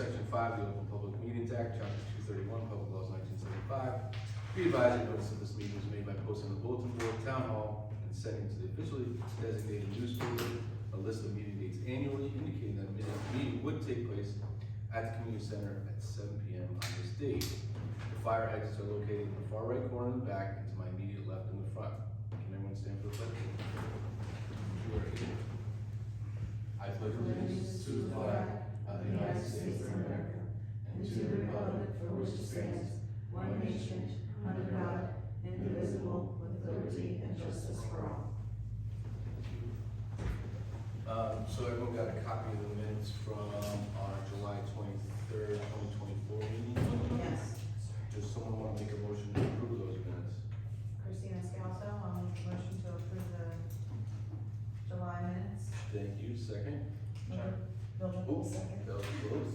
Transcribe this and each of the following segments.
Section 5 of the Open Public Meetings Act, Chapter 231, Public Laws 1975. Be advised that notice of this meeting was made by posting on the bulletin board, town hall, and sending to the officially designated newspaper a list of meeting dates annually, indicating that a meeting would take place at the community center at 7 p.m. on this date. The fire exits are located in the far right corner in the back and to my immediate left in the front. Can everyone stand for the pledge? I pledge allegiance to the flag of the United States of America and to the republic for which it stands, one nation, under God, indivisible, with liberty and justice for all. So everyone got a copy of the minutes from our July 23rd, 2024 meeting? Yes. Does someone want to make a motion to approve those minutes? Christina Scalzo, I'll make a motion to approve the July minutes. Thank you. Second? Bill Oh, Jones, second. that was close.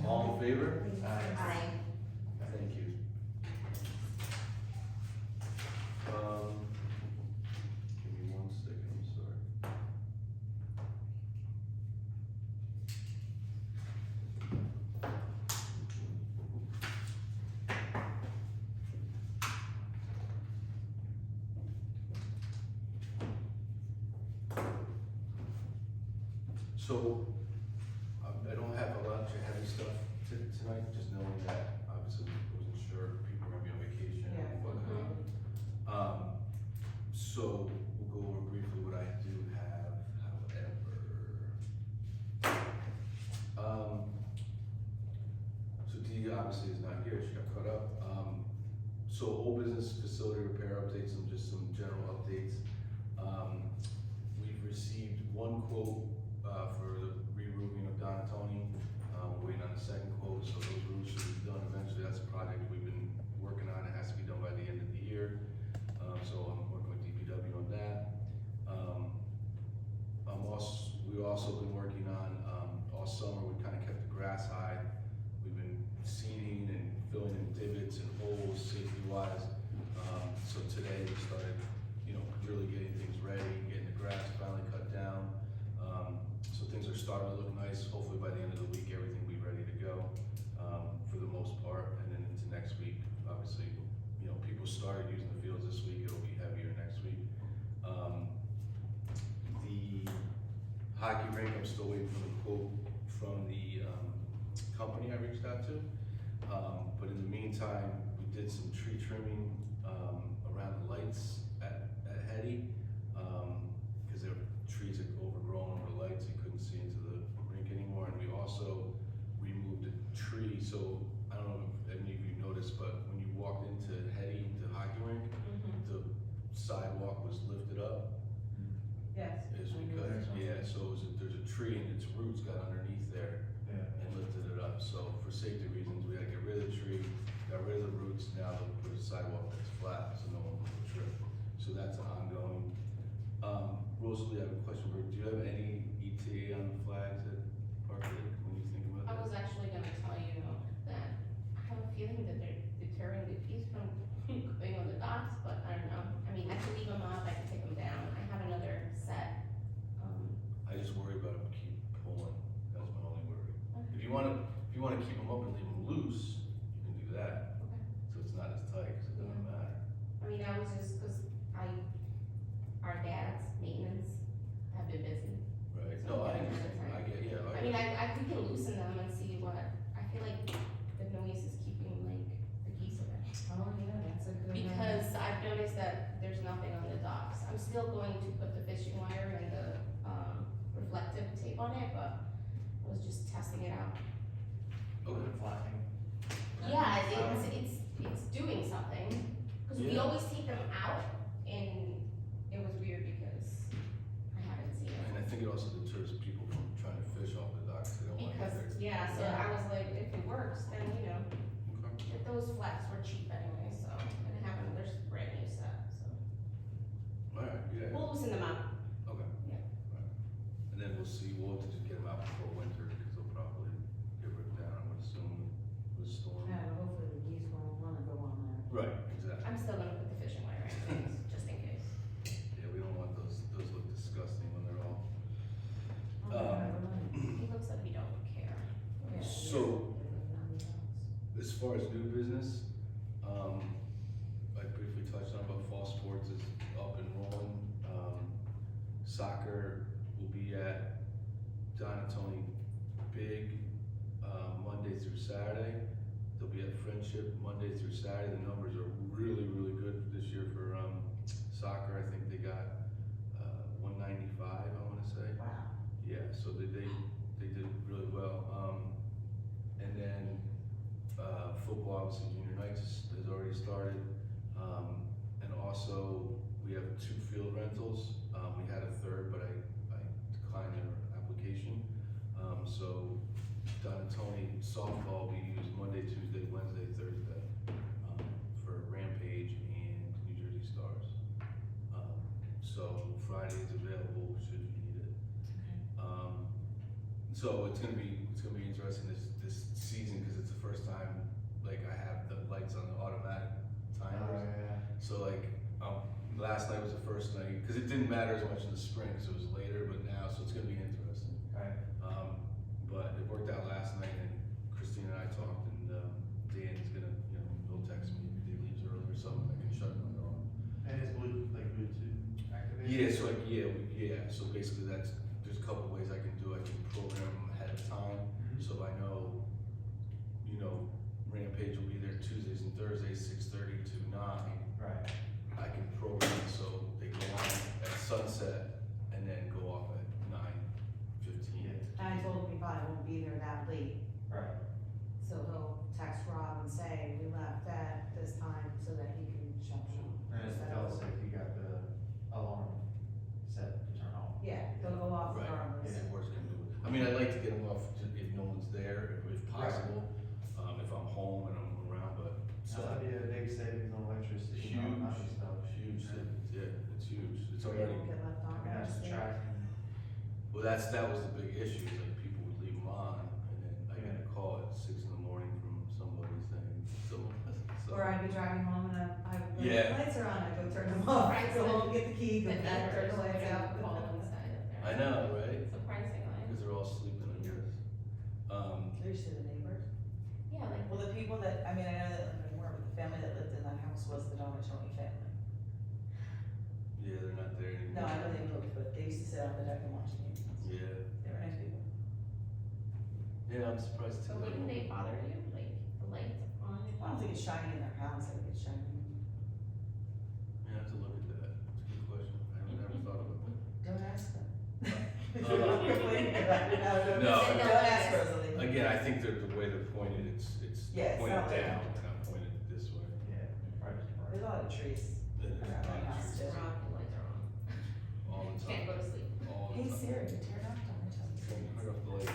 All in favor? Aye. Thank you. Give me 1 second, I'm sorry. So, I don't have a lot of heavy stuff tonight, just knowing that obviously wasn't sure if people were gonna be on vacation Yeah. and whatnot. So we'll go over briefly what I do have, however. So Dee obviously is not here, she got caught up. So old business facility repair updates and just some general updates. We've received one quote for the re-roofing of Donatoni. We're waiting on the second quote, so those roofs should be done eventually. That's a project we've been working on. It has to be done by the end of the year. So I'm working with DPW on that. We've also been working on, all summer, we kind of kept the grass high. We've been seeding and filling in divots and holes safety-wise. So today we started, really getting things ready, getting the grass finally cut down. So things are starting to look nice. Hopefully by the end of the week, everything will be ready to go, for the most part. And then into next week, obviously, people started using the fields this week. It'll be heavier next week. The hockey rink, I'm still waiting for the quote from the company I reached out to. But in the meantime, we did some tree trimming around the lights at Hetty, because there were trees that overgrown over the lights. You couldn't see into the rink anymore. And we also removed a tree. So I don't know if any of you noticed, but when you walked into Hetty, the hockey rink, the sidewalk was lifted up. Yes. Is because, so there's a tree and its roots got underneath there and lifted it up. So for safety reasons, we had to get rid of the tree, got rid of the roots. Now they'll put a sidewalk that's flat so no one will trip. So that's ongoing. Rosalie, I have a question for you. Do you have any ETA on the flags at Park Lake when you think about I that? was actually gonna tell you that I have a feeling that they're deterring the geese from going on the docks, but I don't know. I mean, I could leave them up, I could take them down. I have another set. I just worry about them keep pulling. That's my only worry. If you wanna keep them up and leave them loose, you can do that. Okay. So it's not as tight, cause it doesn't matter. I mean, I was just, cause our dad's maintenance have been busy. Right, So no, I yeah, get, yeah. I mean, we can loosen them and see what, I feel like the noise is keeping like the geese away. Oh, yeah, that's a good. Because I've noticed that there's nothing on the docks. I'm still going to put the fishing wire and the, reflective tape on it, but I was just testing it out. Okay. Yeah, it's doing something, cause we Yeah. always take them out, and it was weird because I haven't seen it. And I think it also deters people from trying to fish off the docks. They don't want Because, to. yeah, so I was like, if it works, then, Okay. those flats were cheap anyway, so, and I have another brand new set, so. Alright, yeah. We'll loosen them up. Okay. Yeah. Alright. And then we'll see, we'll have to just get them out before winter, because they'll probably get ripped down, I would assume, with the storm. Yeah, hopefully the geese won't wanna go on there. Right, exactly. I'm still gonna put the fishing wire in, just in case. Yeah, we don't want those look disgusting when they're all. Oh, yeah, never mind. It looks like we don't care. Yeah. So, as far as new business, I briefly touched on about fall sports is up and rolling. Soccer will be at Don and Tony Big, Monday through Saturday. They'll be at Friendship Monday through Saturday. The numbers are really, really good this year for, soccer. I think they got, 195, I wanna say. Wow. Yeah, so they did really well. And then, football, obviously junior nights has already started. And also, we have 2 field rentals. We had a third, but I declined their application. So Don and Tony softball, we use Monday, Tuesday, Wednesday, Thursday, for Rampage and New Jersey Stars. So Friday is available should you need it. So it's gonna be interesting this season, cause it's the first time, like, I have the lights on the automatic timers. So like, last night was the first night, cause it didn't matter as much in the spring, cause it was later, but now, so it's gonna be interesting. But it worked out last night, and Christina and I talked, and, Dan's gonna, he'll text me if he leaves early or something, I can shut it on their own. And it's Bluetooth activated? Yeah, so like, so basically there's a couple ways I can do it. I can program them ahead of time, so I know, Rampage will be there Tuesdays and Thursdays, 6:30 to 9. Right. I can program it so they go on at sunset and then go off at 9:15. And I told him he probably won't be there that late, Right. so he'll text Rob and say, we left at this time so that he can shut them. And it's jealous if you got the alarm set to turn off. Yeah, they'll go off Right, regardless. yeah, worst can do it. I mean, I'd like to get them off if no one's there, if possible, if I'm home and I'm around, but. So that'd be a big savings on electricity. Huge, not stuff. huge, yeah, it's huge, it's They already, won't get left I on. mean, that's Thursday. tracking. well, that was the big issue, is like people would leave them on, and then I got a call at 6 in the morning from somebody saying, so. Or I'd be driving home and I would, Yeah. the lights are on, I go turn them off, Right, go so home, get the key, go The back, turn the neighbors are lights gonna out. call inside up there. I know, right? Surprisingly. Because they're all sleeping, I guess. They're used to the neighbors. Yeah, like, Well, the people that, I mean, I know that lived in Warren, but the family that lived in that house was the Donatoni family. Yeah, they're not there anymore. No, I know they moved, but they used to sit on the deck and watch the games. Yeah, They were nice people. yeah, I'm surprised too. so wouldn't they bother you, like, the lights on? I don't think it's shining in their house, I think it's shining. Yeah, I have to look at that, it's a good question, I haven't ever thought about that. Don't ask them. Uh, No, No, don't ask Rosalie. Again, I think the way they're pointed, it's Yeah, it's pointed not like- down, and I'm pointed this way. Yeah. Right. There's a lot of trees. It is Around my house, obnoxious. too. Rock, the lights are on. All the Can't time, go to sleep. all the Hey time. Siri, turn off Donatoni. Turn off the lights.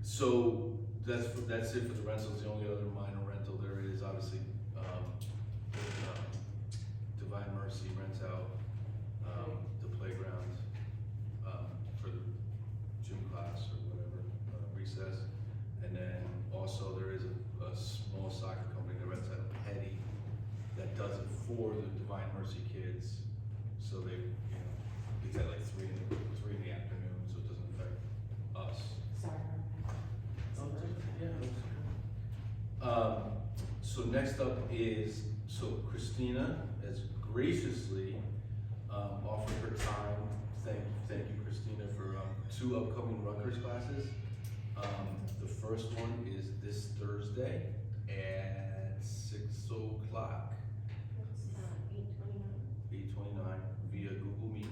So that's it for the rentals. The only other minor rental there is obviously, Divine Mercy rents out, the playground, for the gym class or whatever, recess. And then also there is a small soccer company that rents out a Petty that does it for the Divine Mercy kids. So they, it's at like 3 in the afternoon, so it doesn't affect us. Sorry. So next up is, Christina has graciously, offered her time, thank you Christina, for, 2 upcoming Rutgers classes. The first one is this Thursday at 6 o'clock, It's, 8:29. 8:29 via Google Meet.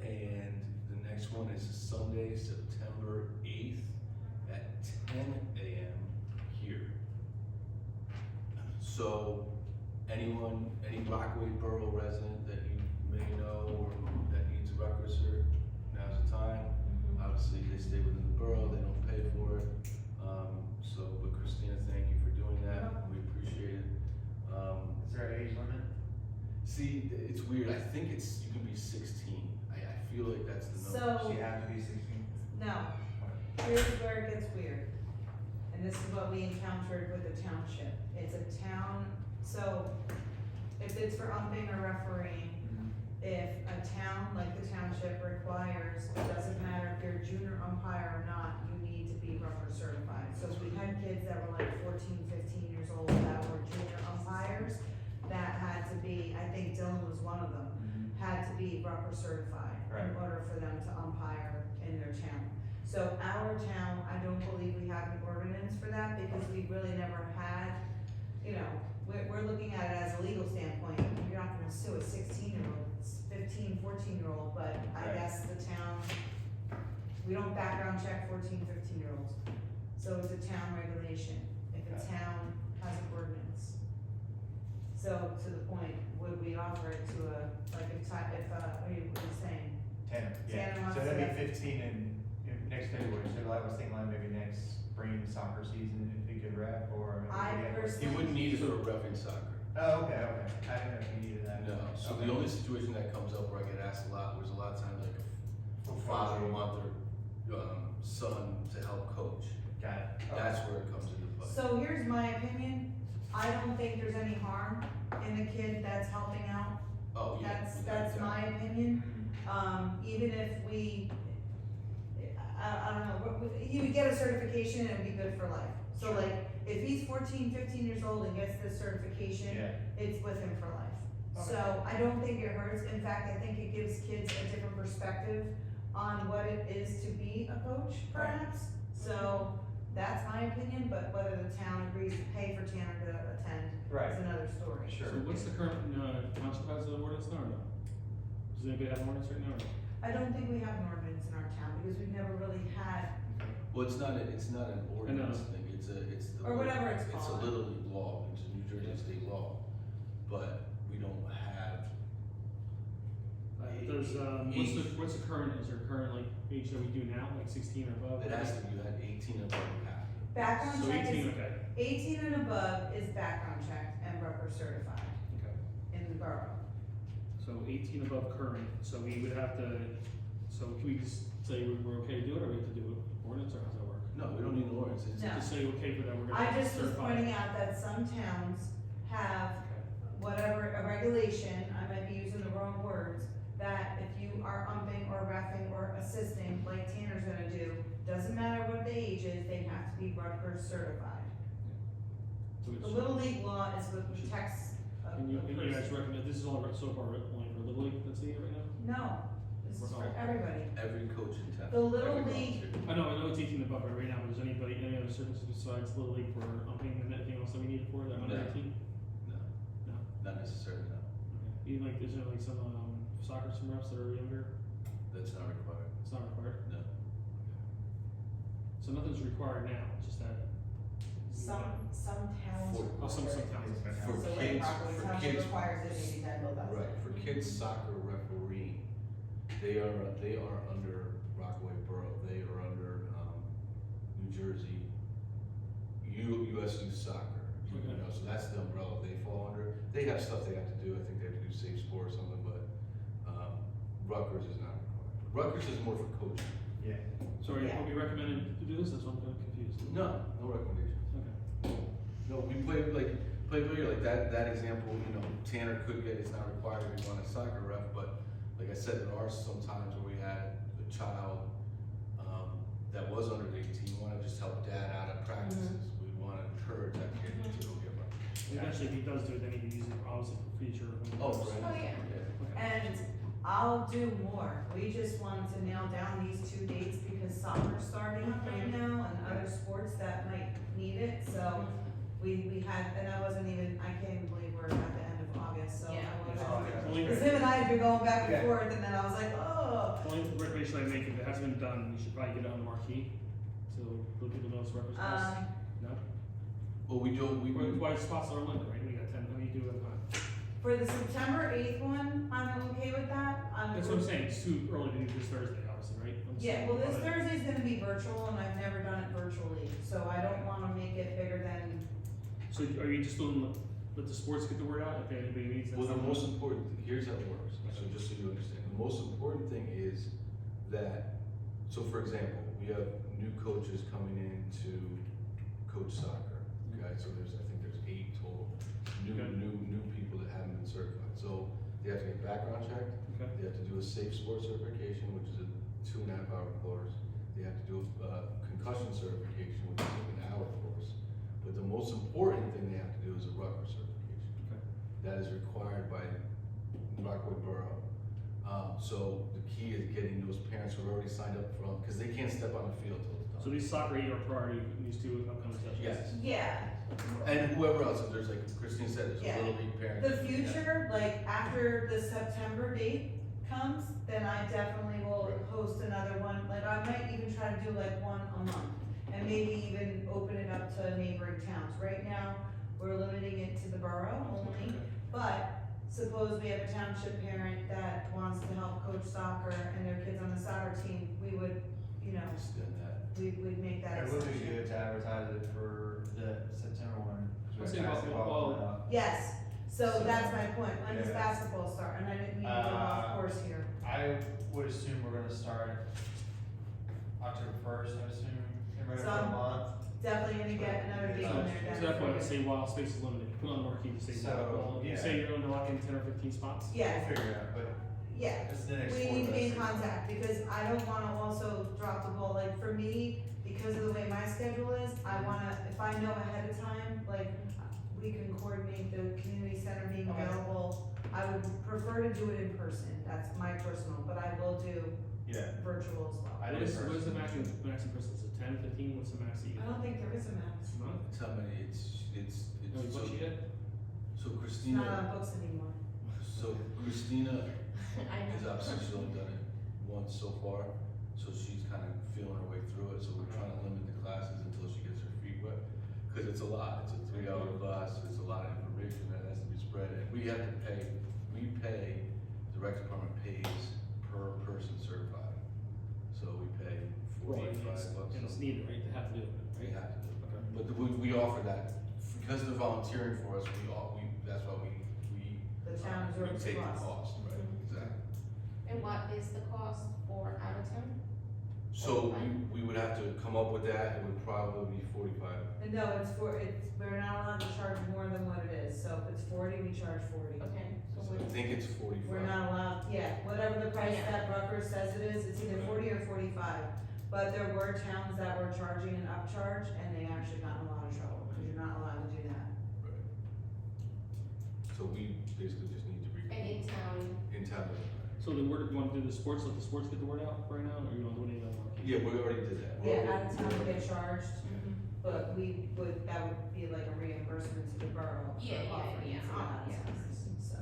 And the next one is Sunday, September 8th at 10 a.m. here. So any Rockaway Borough resident that you may know or that needs a Rutgers cert, now's the time. Obviously, they stay within the borough, they don't pay for it. But Christina, thank you for doing that, we appreciate it. Is there an age limit? See, it's weird, I think you can be 16, I feel like that's the number. So- She have to be 16? No, here's where it gets weird. And this is what we encountered with the township. It's a town, so if it's for umping or refereeing, if a town, like the township requires, it doesn't matter if you're a junior umpire or not, you need to be Rucker certified. So we had kids that were like 14, 15 years old that were junior umpires, that had to be, I think Dylan was one of them, had to be Rucker certified in Right. order for them to umpire in their town. So our town, I don't believe we have an ordinance for that, because we really never had, you know, we're looking at it as a legal standpoint, you're not gonna sue a 16-year-old, 15, 14-year-old, but I Right. guess the town, we don't background check 14, 15-year-olds. So it's a town regulation, if a Okay. town has an ordinance. So, to the point, would we offer it to a, like, what are you saying? 10, yeah. Tanner wants So that'd to- be 15 in next February, so I was thinking like maybe next spring soccer season, if you could ref, or. maybe I we have- personally- You wouldn't need it for reffing soccer. Oh, okay, okay, I didn't know if you needed that. No, so Okay. the only situation that comes up where I get asked a lot, there's a lot of times like For a father coaching. will want their, son to help coach. Got it. Okay. That's where it comes into play. So here's my opinion, I don't think there's any harm in the kid that's helping out, Oh, yeah. that's my opinion. Mhm. Even if we, I don't know, he would get a certification and it'd be good for life. So Sure. like, if he's 14, 15 years old and gets this certification, Yeah, it's with him for life. Okay. So I don't think it hurts, in fact, I think it gives kids a different perspective on what it is to be a coach, perhaps. So, that's my opinion, but whether the town agrees to pay for Tanner to attend right, is another story. sure. So what's the current, township has an ordinance now or no? Does anybody have an ordinance right now or no? I don't think we have an ordinance in our town, because we've never really had, Well, it's not an ordinance thing, it's the. Or whatever it's It's a called. Little League law, it's a New Jersey state law, but we don't have. There's, what's the current, is there a current like age that we do now, like 16 or above? It has to be, you had 18 and above half. background So check 18, is, okay, 18 and above is background checked and Rucker certified okay. in the borough. So 18 above current, so we would have to, so can we just say we're okay to do it, or we have to do it ordinance, or how's that work? No, we don't need an ordinance, it's. No. Just say okay for that, we're gonna I just was certify. pointing out that some towns have Okay. whatever, a regulation, I might be using the wrong words, that if you are umping or reffing or assisting, like Tanner's gonna do, doesn't matter what the age is, they have to be Rutgers certified. So The it's- Little League law is what protects a And you guys person. recommend, this is all so far only for Little League that's in it right now? No, this is for everybody. Every coach in town. The Little every League- volunteer. I know it's 18 above right now, but is anybody, any other services besides Little League for umping and anything else that we need for that under No. 18? No. No. Not necessarily, no, Okay. Even like, is there like some, soccer, some refs that are younger, that's not required, it's not required? no. So nothing's required now, it's just that. Some towns. For- Oh, some towns, okay. For So like kids, Rockaway for Township kids. requires it, maybe then go that way. Right, for kids soccer referee, they are under Rockaway Borough, they are under, New Jersey, USU soccer. You Okay. know, so that's the umbrella they fall under, they have stuff they have to do, I think they have to do safe sport or something, but, Rutgers is not required. Rutgers is more for coaching. Yeah, So are Yeah. we recommending to do this, that's what I'm kind of confused. No recommendation. Okay. No, we play like that example, you know, Tanner could get, it's not required if you want a soccer ref, but like I said, there are some times where we had a child, that was under 18, wanna just help dad out at practices, we wanna encourage that kid to go get one. Eventually, if he does do it, then he can use it obviously for future. Oh, Oh, yeah. Okay. And I'll do more, we just wanted to nail down these 2 dates because soccer's starting up right now and other sports that might need it, so we had, and I wasn't even, I can't even believe we're at the end of August, so Yeah. I Oh, wasn't. yeah. Only- Cause him and I had been going back and Yeah. forth, and then I was like, oh. Only recommendation I make, if it hasn't been done, you should probably get it on the marquee, so let people know it's reference. No? Well, we do, Why spots are limited, right? We got 10, how do you do it at a time? For the September 8th one, I'm okay with that, That's what I'm saying, it's too early to do this Thursday, obviously, right? I'm Yeah, saying, well, this but- Thursday's gonna be virtual, and I've never done it virtually, so I don't wanna make it bigger than, So are you just doing, let the sports get the word out, if anybody needs that? well, the most important, here's how it works, so just so you understand, the most important thing is that, so for example, we have new coaches coming in to coach soccer, okay, so I think there's 8 total, new Okay. people that haven't been certified, so they have to get background checked, Okay. they have to do a safe sports certification, which is a 2.5-hour course. They have to do a concussion certification, which is an hour course. But the most important thing they have to do is a Rucker certification. Okay. That is required by Rockaway Borough. So the key is getting those parents who are already signed up from, because they can't step on the field till it's done. So these soccer are priority in these two upcoming sessions? Yes, Yeah, and whoever else, if there's like Christine said, there's Yeah. a little league parent. the future, like after the September date comes, then I definitely will Right. host another one. Like I might even try to do like one a month and maybe even open it up to neighboring towns. Right now, we're limiting it to the borough only, but suppose we have a township parent that wants to help coach soccer and their kid's on the soccer team, we would, you know, Extend that. we'd make that It would be exception. good to advertise it for the September one, Let's cause see we have about basketball coming up. Yes, so So, that's my point. When does yeah. basketball start? And I didn't mean to go off course here. I would assume we're gonna start October first, I assume, and run it for a So- month. Definitely gonna get another date So, on there. so Dennis, that's why for I you. say while space is limited, put on marquee to say, So, you yeah. say you're going to lock in 10 or 15 spots? Yeah, We'll figure it out, but yeah. it's the next We four need to be in days. contact because I don't wanna also drop the ball. Like for me, because of the way my schedule is, I wanna, if I know ahead of time, like we can coordinate the community center being Okay. available. I would prefer to do it in person. That's my personal, but I will do Yeah, virtual as well. I What did is, what is the first. max in person? Is it 10, 15? What's the max that you I don't think there is a max. No? It's how many, No, so, what you get? so It's not Christina, on books anymore. so Christina I is know. obviously she's only done it once so far, so she's kind of feeling her way through it, so we're trying to limit the classes until she gets her feet wet. Cause it's a lot, it's a 3-hour class, it's a lot of information that has to be spread, and we have to pay, the rec department pays per person certified. So we pay Well, and $45 bucks. and it's needed, right? They have to do it, We right? have to do it. Okay. But we offer that, because they're volunteering for us, that's why we The town we absorbs the take the cost. cost, right, exactly. And what is the cost for out of town? So we would have to come up with that, it would probably be 45. And no, we're not allowed to charge more than what it is. So if it's 40, we charge 40. Okay, so So I think it's 45. We're not allowed, yeah, whatever the price Yeah. that Rutgers says it is, it's either 40 or 45. But there were towns that were charging an upcharge and they actually got in a lot of trouble, because you're not allowed to do that. Right. So we basically just need to And in town, in town. So the word, you want to do the sports, let the sports get the word out right now, or you want to do anything on marquee? Yeah, we already did that. Yeah, out of town would get charged, Yeah. but that would be like a reimbursement to the borough for Yeah, yeah, offering yeah, it to the out of yeah. towners, so.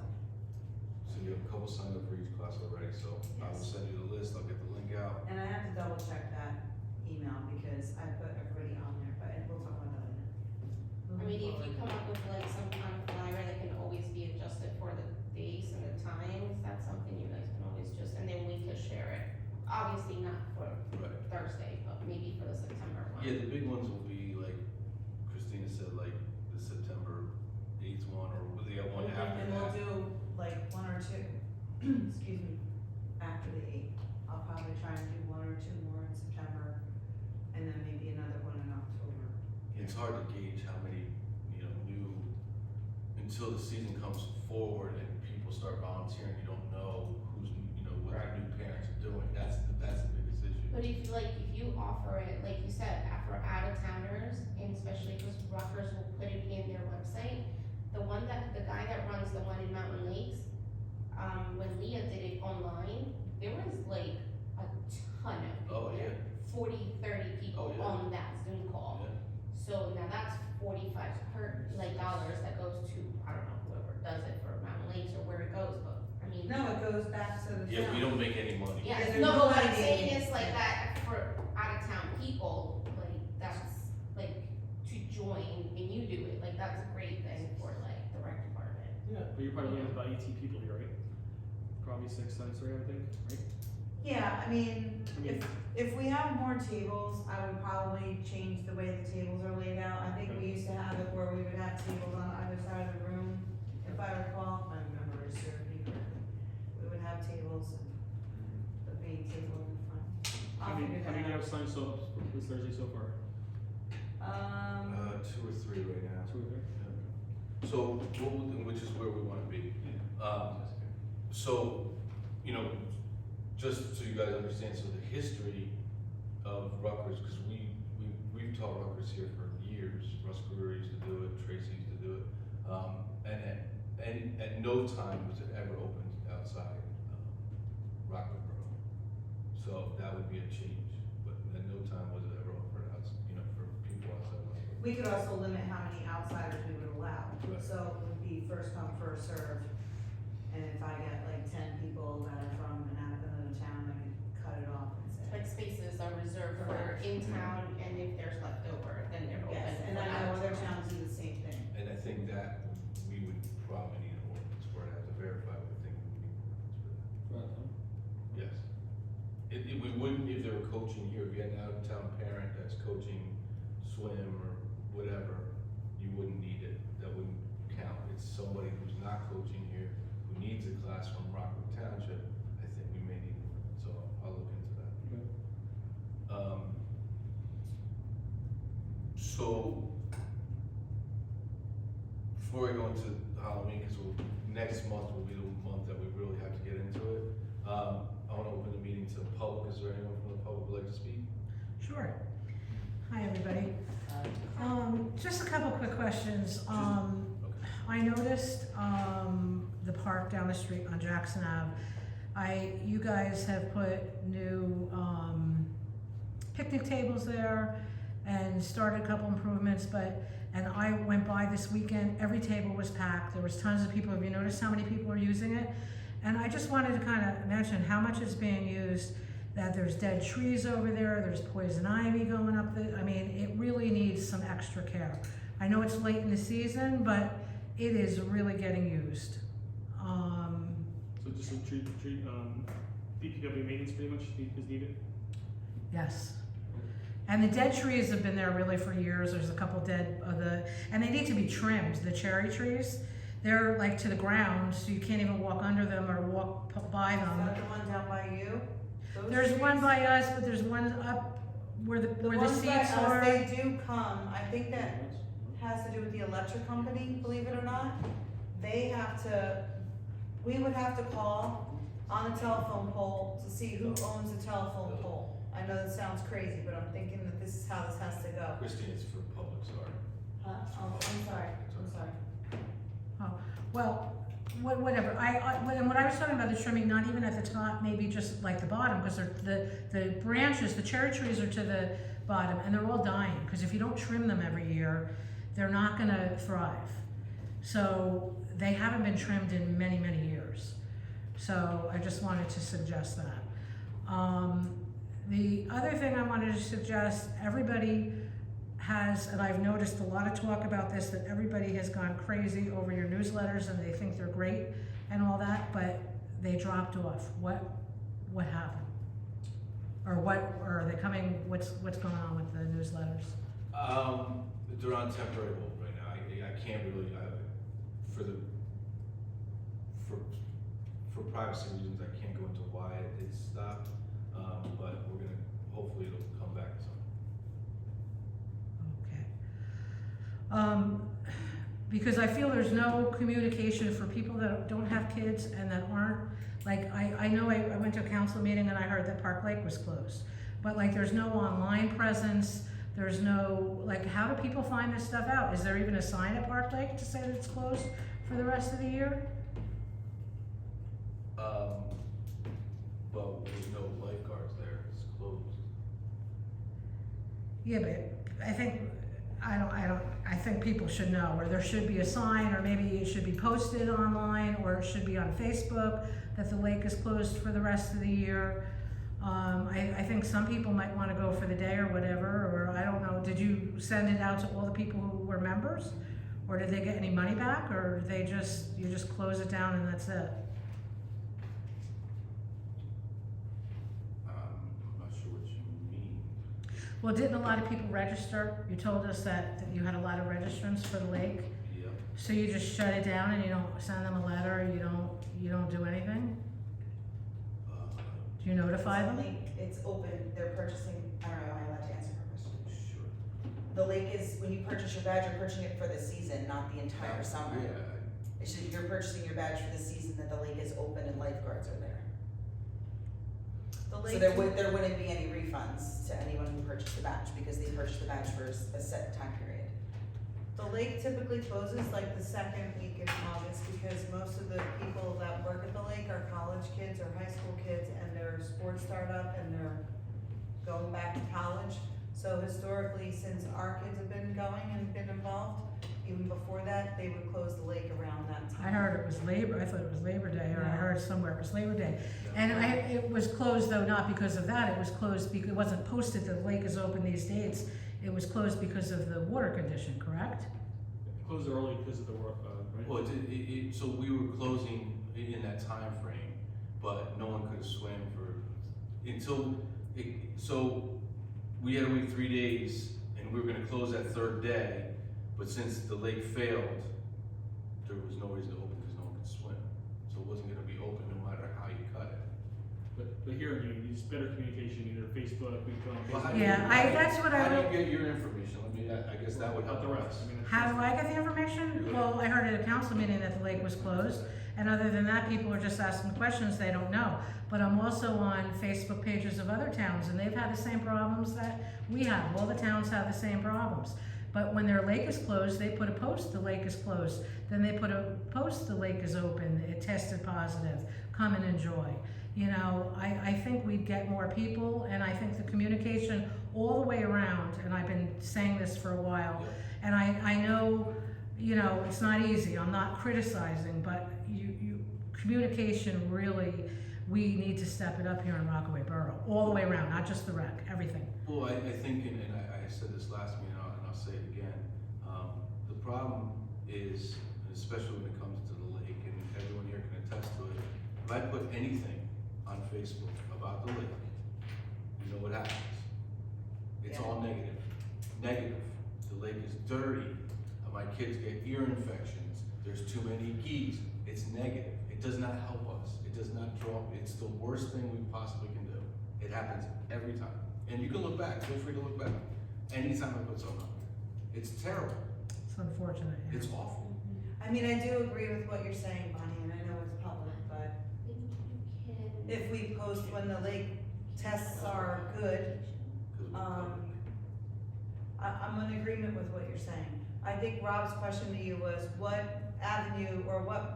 So you have a couple signed up for each class already, so I will Yes. send you the list, I'll get the link out. And I have to double check that email because I put everybody on there, but we'll talk about that later. I mean, if you come up with like some kind of flyer that can always be adjusted for the days and the times, that's something you guys can always just, and then we can share it. Obviously not for Right. Thursday, but maybe for the September one. Yeah, the big ones will be like Christina said, like the September 8th one, or will they have one after And we'll that? do like one or two, excuse me, after the 8th. I'll probably try and do one or two more in September, and then maybe another one in October. It's hard to gauge how many, until the season comes forward and people start volunteering, you don't know who's, what Right. the new parents are doing, that's the biggest issue. But if you offer it, like you said, for out of towners, and especially because Rutgers will put it in their website, the guy that runs the one in Mountain Lakes, when Leah did it online, there was like a ton of Oh, people there. 40, 30 people Oh, yeah. on that Zoom call. Yeah. So now that's $45 dollars that goes to, I don't know, whoever does it for Mountain Lakes or where it goes, but I mean. No, it goes back to the town. Yeah, we don't make any money. Yeah, there's no, no but what I'm money saying being is like made. that for out of town people, like that's like to join and you do it, like that's a great thing for like the rec department. Yeah, but you're probably looking at about 18 people here, right? Probably 6 times 3, I would think, right? Yeah, I mean, if we have more tables, I would probably change the way the tables are laid out. I think we used to have it where we would have tables on either side of the room, if I recall, if my memory serves me correctly. We would have tables and the main table in the front. I'll How many figure that have out. signed so, this Thursday so far? 2 or 3 right now. 2 or 3? So, which is where we wanna be. So, you know, just so you guys understand, so the history of Rutgers, because we've taught Rutgers here for years. Russ Brewer used to do it, Tracy used to do it, and at no time was it ever opened outside Rockaway Borough. So that would be a change, but at no time was it ever offered outside, you know, for people outside Rockaway. We could also limit how many outsiders we would allow, Right. so it would be first come, first served. And if I get like 10 people that are from another town, I could cut it off and say. Like spaces are reserved for Correct. in town, and if there's leftover, then they're open. Yes, and for I know out other of town. towns do the same thing. And I think that we would probably need an ordinance for it. I have to verify, but I think we would need an ordinance for that. Right. Yes. We wouldn't if they were coaching here, if you had an out-of-town parent that's coaching swim or whatever, you wouldn't need it, that wouldn't count. It's somebody who's not coaching here, who needs a class from Rockwood Township, I think we may need one, so I'll look into that. Okay. So, before I go into Halloween, because next month will be the month that we really have to get into it, I wanna open the meeting to the public. Is there anyone from the public who would like to speak? Sure. Hi, everybody. Just a couple quick questions. Okay. I noticed, the park down the street on Jackson Ave. You guys have put new, picnic tables there and started a couple improvements, and I went by this weekend, every table was packed. There was tons of people. Have you noticed how many people are using it? And I just wanted to kind of mention how much it's being used, that there's dead trees over there, there's poison ivy going up I mean, it really needs some extra care. I know it's late in the season, but it is really getting used. So just some DPW maintenance pretty much is needed? Yes. And the dead trees have been there really for years. There's a couple dead and they need to be trimmed, the cherry trees. They're like to the ground, so you can't even walk under them or walk by Is them. that the one down by you? Those There's trees? one by us, but there's one up where the ones by seats us, are. they do come, I think that has to do with the electric company, believe it or not. They have to, we would have to call on a telephone pole to see who owns the telephone pole. I know that sounds crazy, but I'm thinking that this is how this has to go. Christine, it's for public, sorry. Oh, I'm sorry, I'm sorry. Well, whatever. And when I was talking about the trimming, not even at the top, maybe just like the bottom, because the branches, the cherry trees are to the bottom, and they're all dying. Because if you don't trim them every year, they're not going to thrive. So they haven't been trimmed in many, many years. So I just wanted to suggest that. The other thing I wanted to suggest, everybody has, and I've noticed a lot of talk about this, that everybody has gone crazy over your newsletters and they think they're great and all that, but they dropped off. What happened? Or or are they coming, what's going on with the newsletters? They're on temporary hold right now. I can't really, for privacy reasons, I can't go into why it stopped, but we're gonna, hopefully it'll come back soon. Okay. Because I feel there's no communication for people that don't have kids and that aren't, like, I know I went to a council meeting and I heard that Park Lake was closed. But like, there's no online presence, there's no, like, how do people find this stuff out? Is there even a sign at Park Lake to say that it's closed for the rest of the year? But there's no lifeguards there, it's closed. Yeah, but I think people should know, or there should be a sign, or maybe it should be posted online, or it should be on Facebook that the lake is closed for the rest of the year. I think some people might wanna go for the day or whatever, or I don't know, did you send it out to all the people who were members? Or did they get any money back, or you just close it down and that's it? I'm not sure what you mean. Well, didn't a lot of people register? You told us that you had a lot of registrants for the lake. Yep. So you just shut it down and you don't send them a letter, you don't do anything? Do you notify them? It's open, they're purchasing, I don't know, am I allowed to answer her question? Sure. The lake is, when you purchase your badge, you're purchasing it for the season, not the entire summer. Yeah, It's just you're purchasing your badge for the season that the lake is open and lifeguards are there. The So lake there wouldn't be any refunds to anyone who purchased the badge, because they purchased the badge for a set time period. The lake typically closes like the second week in August, because most of the people that work at the lake are college kids or high school kids, and their sports start up and they're going back to college. So historically, since our kids have been going and been involved, even before that, they would close the lake around that time. I heard it was I thought it was Labor Day, or I No. heard somewhere it was Labor Day. And it was closed though, not because of that, it was closed because, it wasn't posted that the lake is open these dates. It was closed because of the water condition, correct? Closed early because of the work, right? Well, so we were closing in that time frame, but no one could have swam so we had to wait 3 days, and we were gonna close that third day, but since the lake failed, there was no reason to open because no one could swim. So it wasn't gonna be open no matter how you cut it. But here, you use better communication, either Facebook, we put on Well, how Facebook. do you- Yeah, that's what I How would- do you get your information? I mean, I guess that would help About the rest, us. I mean, it's How just- do I get the information? Well, I heard at a council meeting that the lake was closed, and other than that, people are just asking questions they don't know. But I'm also on Facebook pages of other towns, and they've had the same problems that we have. All the towns have the same problems. But when their lake is closed, they put a post, the lake is closed. Then they put a post, the lake is open, it tested positive, come and enjoy. You know, I think we'd get more people, and I think the communication all the way around, and I've been saying this for a while, and I know, you know, it's not easy, I'm not criticizing, but communication really, we need to step it up here in Rockaway Borough, all the way around, not just the rec, everything. Well, I think, and I said this last meeting, and I'll say it again, the problem is, and especially when it comes to the lake, and everyone here can attest to it, if I put anything on Facebook about the lake, you know what happens? It's Yeah. all negative. Negative. The lake is dirty, my kids get ear infections, there's too many geese. It's negative. It does not help us. It does not draw, it's the worst thing we possibly can do. It happens every time. And you can look back, feel free to look back. Anytime I put something up there. It's terrible. It's unfortunate. Yeah. It's awful. I mean, I do agree with what you're saying, Bonnie, and I know it's public, but if we post when the lake tests are good, 'Cause we're Um, public. I'm in agreement with what you're saying. I think Rob's question to you was, what avenue, or what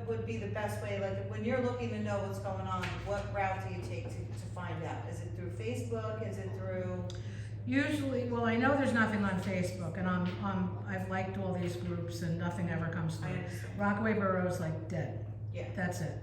would be the best way, like, when you're looking to know what's going on, what route do you take to find out? Is it through Facebook, is it through? Usually, well, I know there's nothing on Facebook, and I've liked all these groups, and nothing ever comes I through. understand. Rockaway Borough is like dead. Yeah. That's it.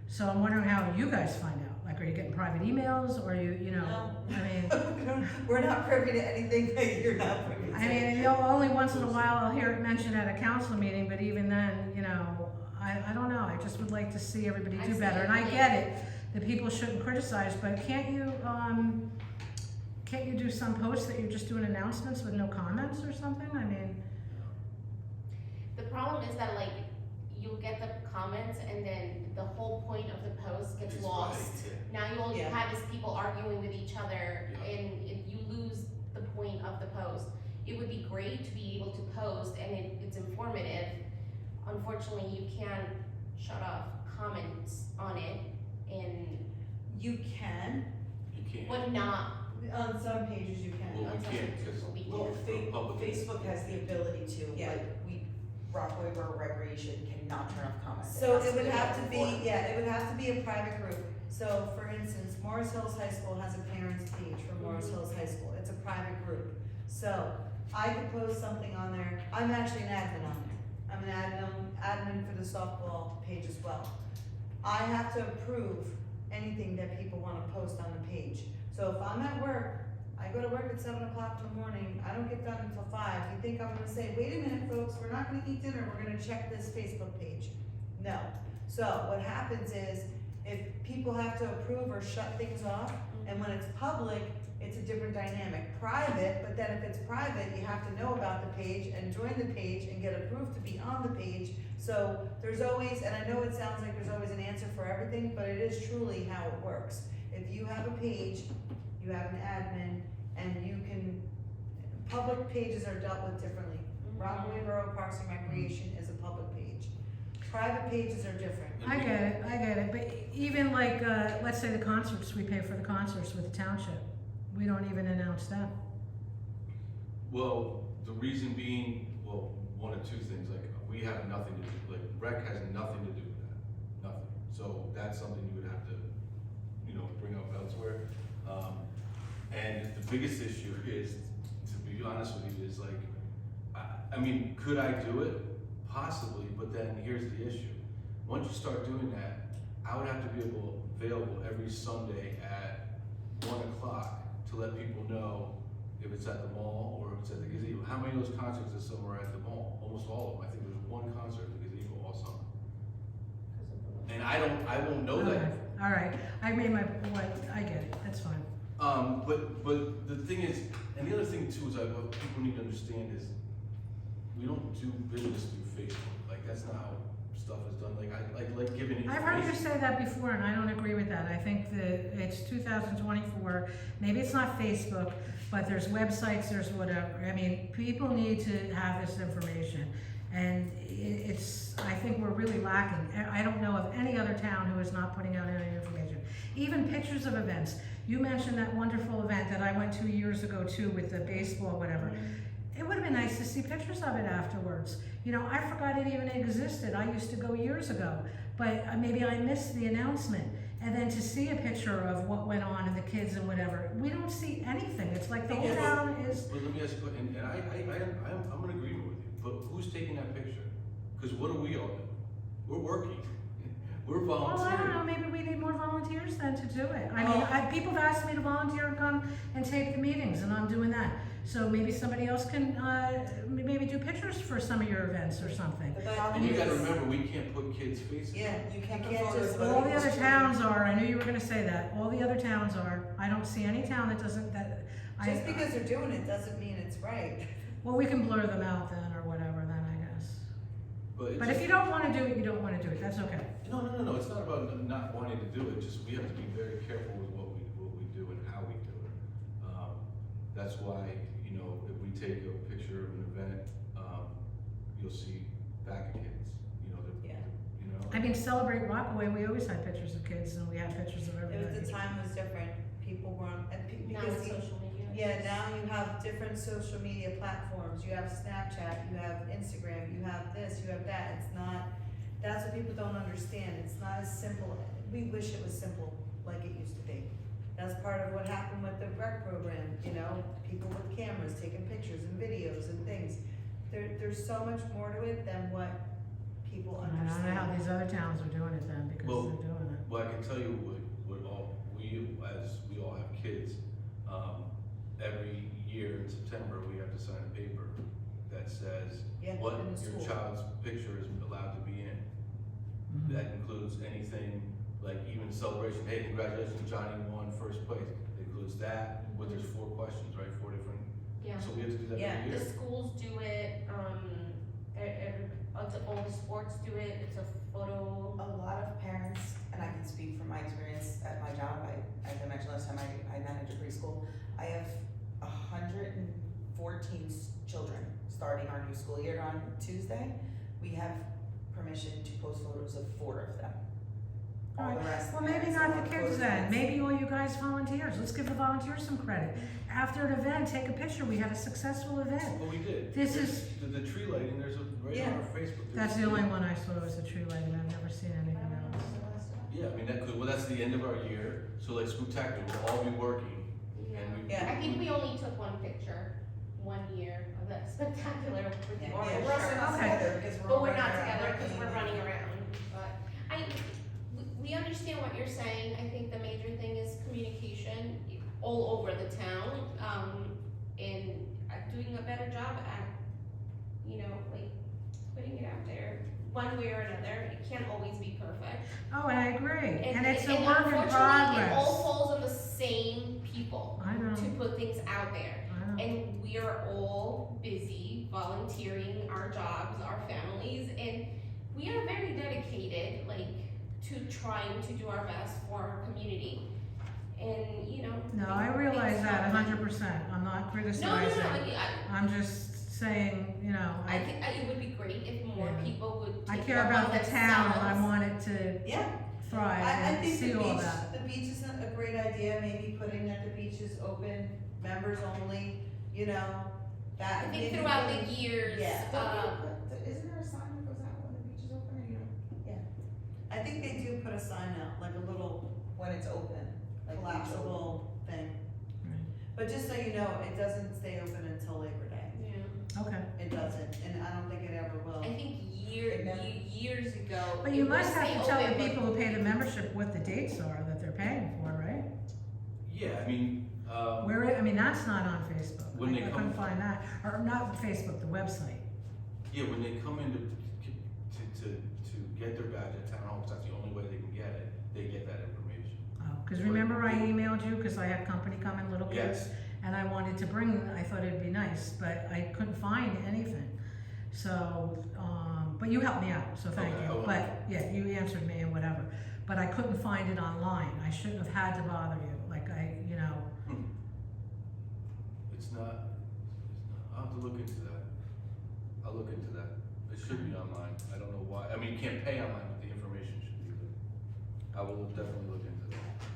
So I'm wondering how you guys find out. Like, are you getting private emails, or you know? I mean, We're not privy to anything that you're not privy to. I mean, you know, only once in a while I'll hear it mentioned at a council meeting, but even then, you know, I don't know. I just would like to see everybody I do see better. it. And I get it, that people shouldn't criticize, but can't you do some posts that you're just doing announcements with no comments or something? I mean, The problem is that, like, you'll get the comments and then the whole point of the post gets It's lost. right, Now all you Yeah. have is people arguing with each other, Yeah. and you lose the point of the post. It would be great to be able to post and it's informative. Unfortunately, you can't shut off comments on it, and You can, You can't. but not. on some pages you can. Well, we can't, because We Well, we're public. Facebook has the ability to, Yeah. like, Rockaway Borough Recreation cannot turn off comments. So has it would be have to be, open forum. yeah, it would have to be a private group. So for instance, Morris Hills High School has a parents page for Morris Hills High School. It's a private group. So I could post something on there. I'm actually an admin on there. I'm an admin for the softball page as well. I have to approve anything that people wanna post on the page. So if I'm at work, I go to work at 7 o'clock in the morning, I don't get done until 5. You think I'm gonna say, wait a minute, folks, we're not gonna eat dinner, we're gonna check this Facebook page? No. So what happens is, if people have to approve or shut things off, and when it's public, it's a different dynamic. Private, but then if it's private, you have to know about the page and join the page and get approved to be on the page. So there's always, and I know it sounds like there's always an answer for everything, but it is truly how it works. If you have a page, you have an admin, and you can, public pages are dealt with differently. Rockaway Borough Parks and Recreation is a public page. Private pages are different. I get it, but even like, let's say the concerts, we pay for the concerts with the township, we don't even announce them. Well, the reason being, well, one of two things, like, we have nothing to do, like, rec has nothing to do with that, nothing. So that's something you would have to, you know, bring up elsewhere. And the biggest issue is, to be honest with you, is like, I mean, could I do it? Possibly, but then here's the issue. Once you start doing that, I would have to be available every Sunday at 1 o'clock to let people know if it's at the mall or if it's at the gazebo. How many of those concerts this summer are at the mall? Almost all of them. I think there's one concert at the gazebo all summer. And I won't know that. All right, I made my point, I get it, that's fine. But the thing is, and the other thing too is what people need to understand is we don't do business through Facebook. Like, that's not how stuff is done. Like giving information. I've heard you say that before, and I don't agree with that. I think that it's 2024, maybe it's not Facebook, but there's websites, there's whatever. I mean, people need to have this information, and I think we're really lacking. I don't know of any other town who is not putting out any information. Even pictures of events. You mentioned that wonderful event that I went to years ago too with the baseball, whatever. It would have been nice to see pictures of it afterwards. You know, I forgot it even existed. I used to go years ago, but maybe I missed the announcement. And then to see a picture of what went on and the kids and whatever, we don't see anything. It's like the whole town is. But let me ask you, and I'm in agreement with you, but who's taking that picture? Because what do we all do? We're working. We're volunteering. Well, I don't know, maybe we need more volunteers then to do it. I mean, people have asked me to volunteer and come and tape the meetings, and I'm doing that. So maybe somebody else can, maybe do pictures for some of your events or something. And you gotta remember, we can't put kids' faces. Yeah, You can't You can't put photos just- of All the other children. towns are, I knew you were gonna say that, all the other towns are. I don't see any town that doesn't, just because they're doing it doesn't mean it's right. Well, we can blur them out then, or whatever then, I guess. But But if you don't wanna do it, you don't wanna do it, that's okay. No, it's not about not wanting to do it, just we have to be very careful with what we do and how we do it. That's why, you know, if we take a picture of an event, you'll see back kids, you know, Yeah. you know. I mean, Celebrate Rockaway, we always had pictures of kids and we had pictures of It was, everybody. the time was different, people weren't, and Now because it's social media. yeah, now you have different social media platforms, you have Snapchat, you have Instagram, you have this, you have that, it's not, that's what people don't understand, it's not as simple, we wish it was simple like it used to be. That's part of what happened with the rec program, you know, people with cameras taking pictures and videos and things. There's so much more to it than what people I don't know how understand. these other towns are doing it then, because Well, they're doing it. Well, I can tell you what all, as we all have kids, every year in September, we have to sign a paper that says Yeah, what in the your school. child's picture is allowed to be in. Mhm. That includes anything, like even celebration, hey, congratulations, Johnny won first place. It includes that, but there's 4 questions, right, 4 different, Yeah. so we have to do that Yeah, every The year. schools do it, all the sports do it, it's a photo. A lot of parents, and I can speak from my experience at my job, as I mentioned last time, I manage a preschool. I have 114 children starting our new school year on Tuesday. We have permission to post photos of 4 of them. All the rest. Well, maybe parents not don't the post kids then, it. maybe all you guys volunteers, let's give the volunteers some credit. After an event, take a picture, we had a successful event. Well, we did. This There's is- the tree lighting, there's a, right Yeah. on our Facebook. That's the only one I saw was the tree lighting, I've never seen anything else. Yeah, I mean, that's the end of our year, so like Spooktacular, we'll all be working. Yeah. And we- Yeah. I think we only took one picture, 1 year of that spectacular with the Yeah, orange we're also shirt. not Okay. together because we're. But we're running not around together because working. we're running around, but we understand what you're saying. I think the major thing is communication all over the town, and doing a better job at, you know, like, putting it out there, one way or another. It can't always be perfect. Oh, and I agree, and it's a work in unfortunately, it all progress. falls on the same people I know, to put things out there. I know. And we are all busy volunteering our jobs, our families, and we are very dedicated, like, to trying to do our best for our community. And, you know. No, I realize things that happen. 100%, I'm not No, criticizing. I I'm just saying, you know, it would be great if more Yeah. people would I take care it about upon the town and I themselves. want it to Yeah, thrive I and think see all the that. beach is a great idea, maybe putting that the beach is open, members only, you know, that. I think maybe throughout putting- the years, Yeah. Isn't there a sign that goes out when the beach is open, or you know, I think they do put a sign out, like a little when it's open? Like beach open? collapsible thing. Right. But just so you know, it doesn't stay open until Labor Day. yeah. Okay. It doesn't, and I don't think it ever will. I think It never- years ago. But you it must would have stay to tell the open, but- people who pay the membership what the dates are that they're paying for, right? Yeah, I mean, Where, I mean, that's not on Facebook. When they I couldn't come- find that, or not Facebook, the website. yeah, when they come in to get their badge at town hall, 'cause that's the only way they can get it, they get that information. Oh, cause remember I emailed you, cause I had company coming, little kids, Yes, and I wanted to bring, I thought it'd be nice, but I couldn't find anything. So, but you helped me out, so thank Okay, I you, will. but, yeah, you answered me and whatever. But I couldn't find it online, I shouldn't have had to bother you, like you know, it's not, I'll have to look into that. I'll look into that. It should be online. I don't know why. I mean, you can't pay online, but the information should be there. I will definitely look into that.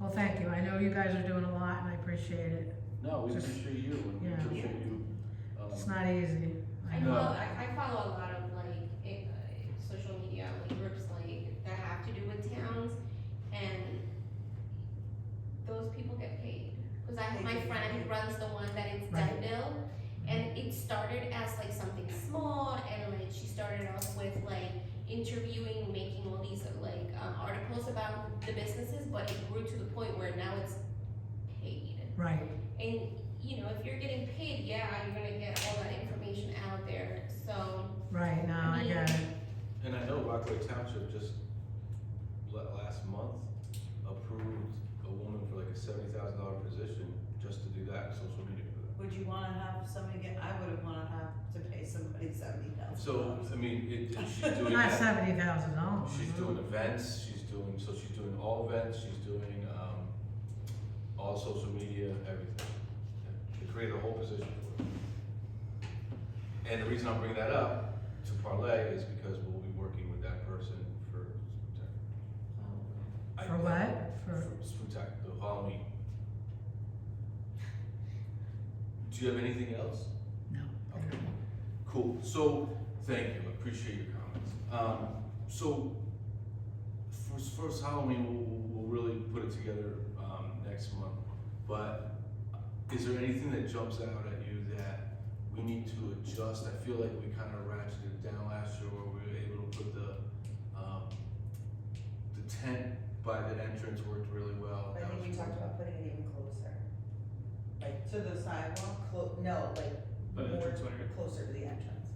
well, thank you, I know you guys are doing a lot and I appreciate it. No, we Just- appreciate you and we yeah. appreciate you. It's not easy. I No. follow a lot of like social media like groups like that have to do with towns, and those people get paid. Cause I have my friend who runs the one that it's Right. Denville, and it started as like something small, and like she started off with like interviewing, making all these like articles about the businesses, but it grew to the point where now it's paid. Right, And, you know, if you're getting paid, yeah, you're gonna get all that information out there, so, right, no, I I get it. And I know Rockaway Township just last month approved a woman for like a $70,000 position just to do that, social media for that. Would you wanna have somebody get, I would've wanna have to pay somebody $70,000. So, I mean, she's doing Not that. $70,000. She's doing events, she's doing all events, she's doing, all social media, everything. They created a whole position for her. And the reason I'm bringing that up to parlay is because we'll be working with that person for Spoon Tech. For what? For, Spoon Tech, the Halloween. Do you have anything else? no. Okay. Cool, so, thank you, I appreciate your comments. So, first Halloween, we'll really put it together, next month. But is there anything that jumps out at you that we need to adjust? I feel like we kind of ratcheted it down last year where we were able to put the tent by the entrance worked really well. I That think we was talked cool. about putting it even closer. Like, To the sidewalk? no, like, But more entrance way. closer to the entrance.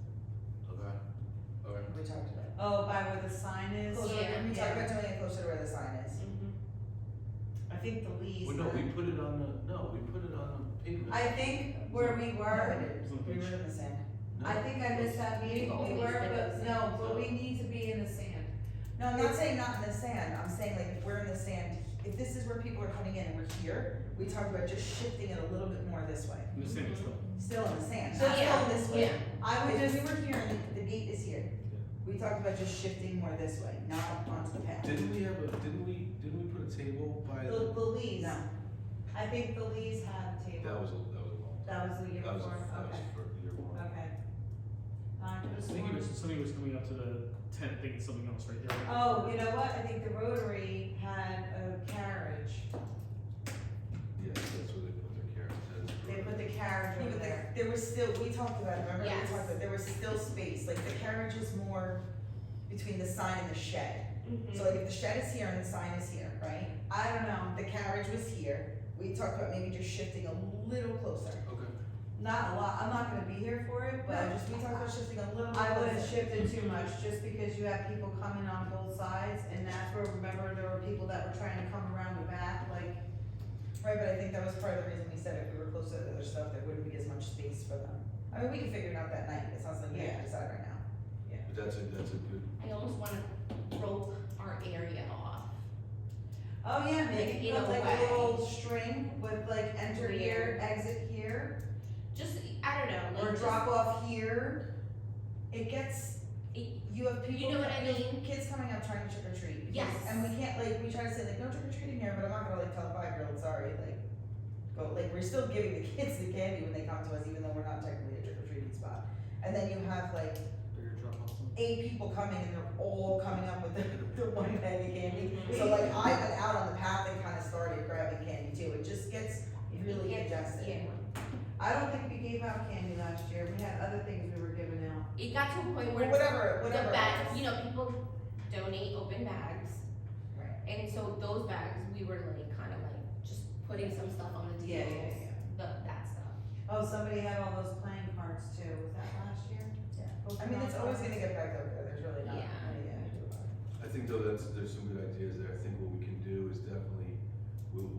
Okay, okay. We talked about. Oh, by where the sign is? Closer, Yeah. we talked about doing it closer to where the sign is. I think the Lee's. Well, no, we put it on the pavement. I think where we No, were, we didn't. We were in the sand. No. I think I missed that meeting, we Always were, been in but the no, sand. but we need to be in the sand. No, I'm not saying not in the sand, I'm saying like if we're in the sand, if this is where people are coming in and we're here, we talked about just shifting it a little bit more this way. I'm just saying it's Still in the sand, So not still yeah, this way. yeah. I would If just, we were here and the gate is here, we talked about just shifting more this way, not onto the path. Didn't we put a table by the Lee's, No. I think the Lee's had a that table, was a long time. that was the year That was, before, that was okay, for the year before. okay. I I could've think sworn. something was coming up to the tent, thinking something else right there. Oh, you know what, I think the Rotary had a carriage, Yeah, that's where they put their carrots. they put the carriage Yeah, over but there. there was still, we talked about it, remember, we Yes. talked about, there was still space, like the carriage is more between the sign and the shed. So like if the shed is here and the sign is here, right? I don't know, The carriage was here, we talked about maybe just shifting a little closer. Okay. not a lot, I'm not gonna be here for it, but We talked about shifting a little bit I wouldn't closer. shift it too much, just because you have people coming on both sides, and that's where, remember, there were people that were trying to come around the back, like, Right, but I think that was part of the reason we said if we were closer to the other stuff, there wouldn't be as much space for them. I mean, we can figure it out that night, it's not something we have to decide right now. But that's a good, I almost wanna rope our area off. oh yeah, Like, maybe in put a like way. a little string with like enter here, exit here, Just, I don't know, or like, just- drop off here, it gets, you have people. You know what I you have mean? Kids coming up trying to trick or treat. Yes. And we can't, like, we try to say, like, no trick or treating here, but I'm not gonna, like, tell a 5-year-old, sorry, like, go, like, we're still giving the kids the candy when they come to us, even though we're not technically a trick or treating spot. And then you have, like, Bigger drop off. 8 people coming and they're all coming up with the one bag of candy. Mhm. So like I went out on the path and kind of started grabbing candy too. It just gets really congested. Yeah. I don't think we gave out candy last year, we had other things we were giving out. It got to a point Well, where whatever the it bags, was. you know, people donate open bags. Right. And so those bags, we were like, kind of like, just putting some stuff on the Yeah, tables, yeah, that stuff. Oh, somebody had all those playing cards too, was that last year? I mean, it's always gonna get back up there. There's really not Yeah. anything to do about it. I think though there's some good ideas there. I think what we can do is definitely,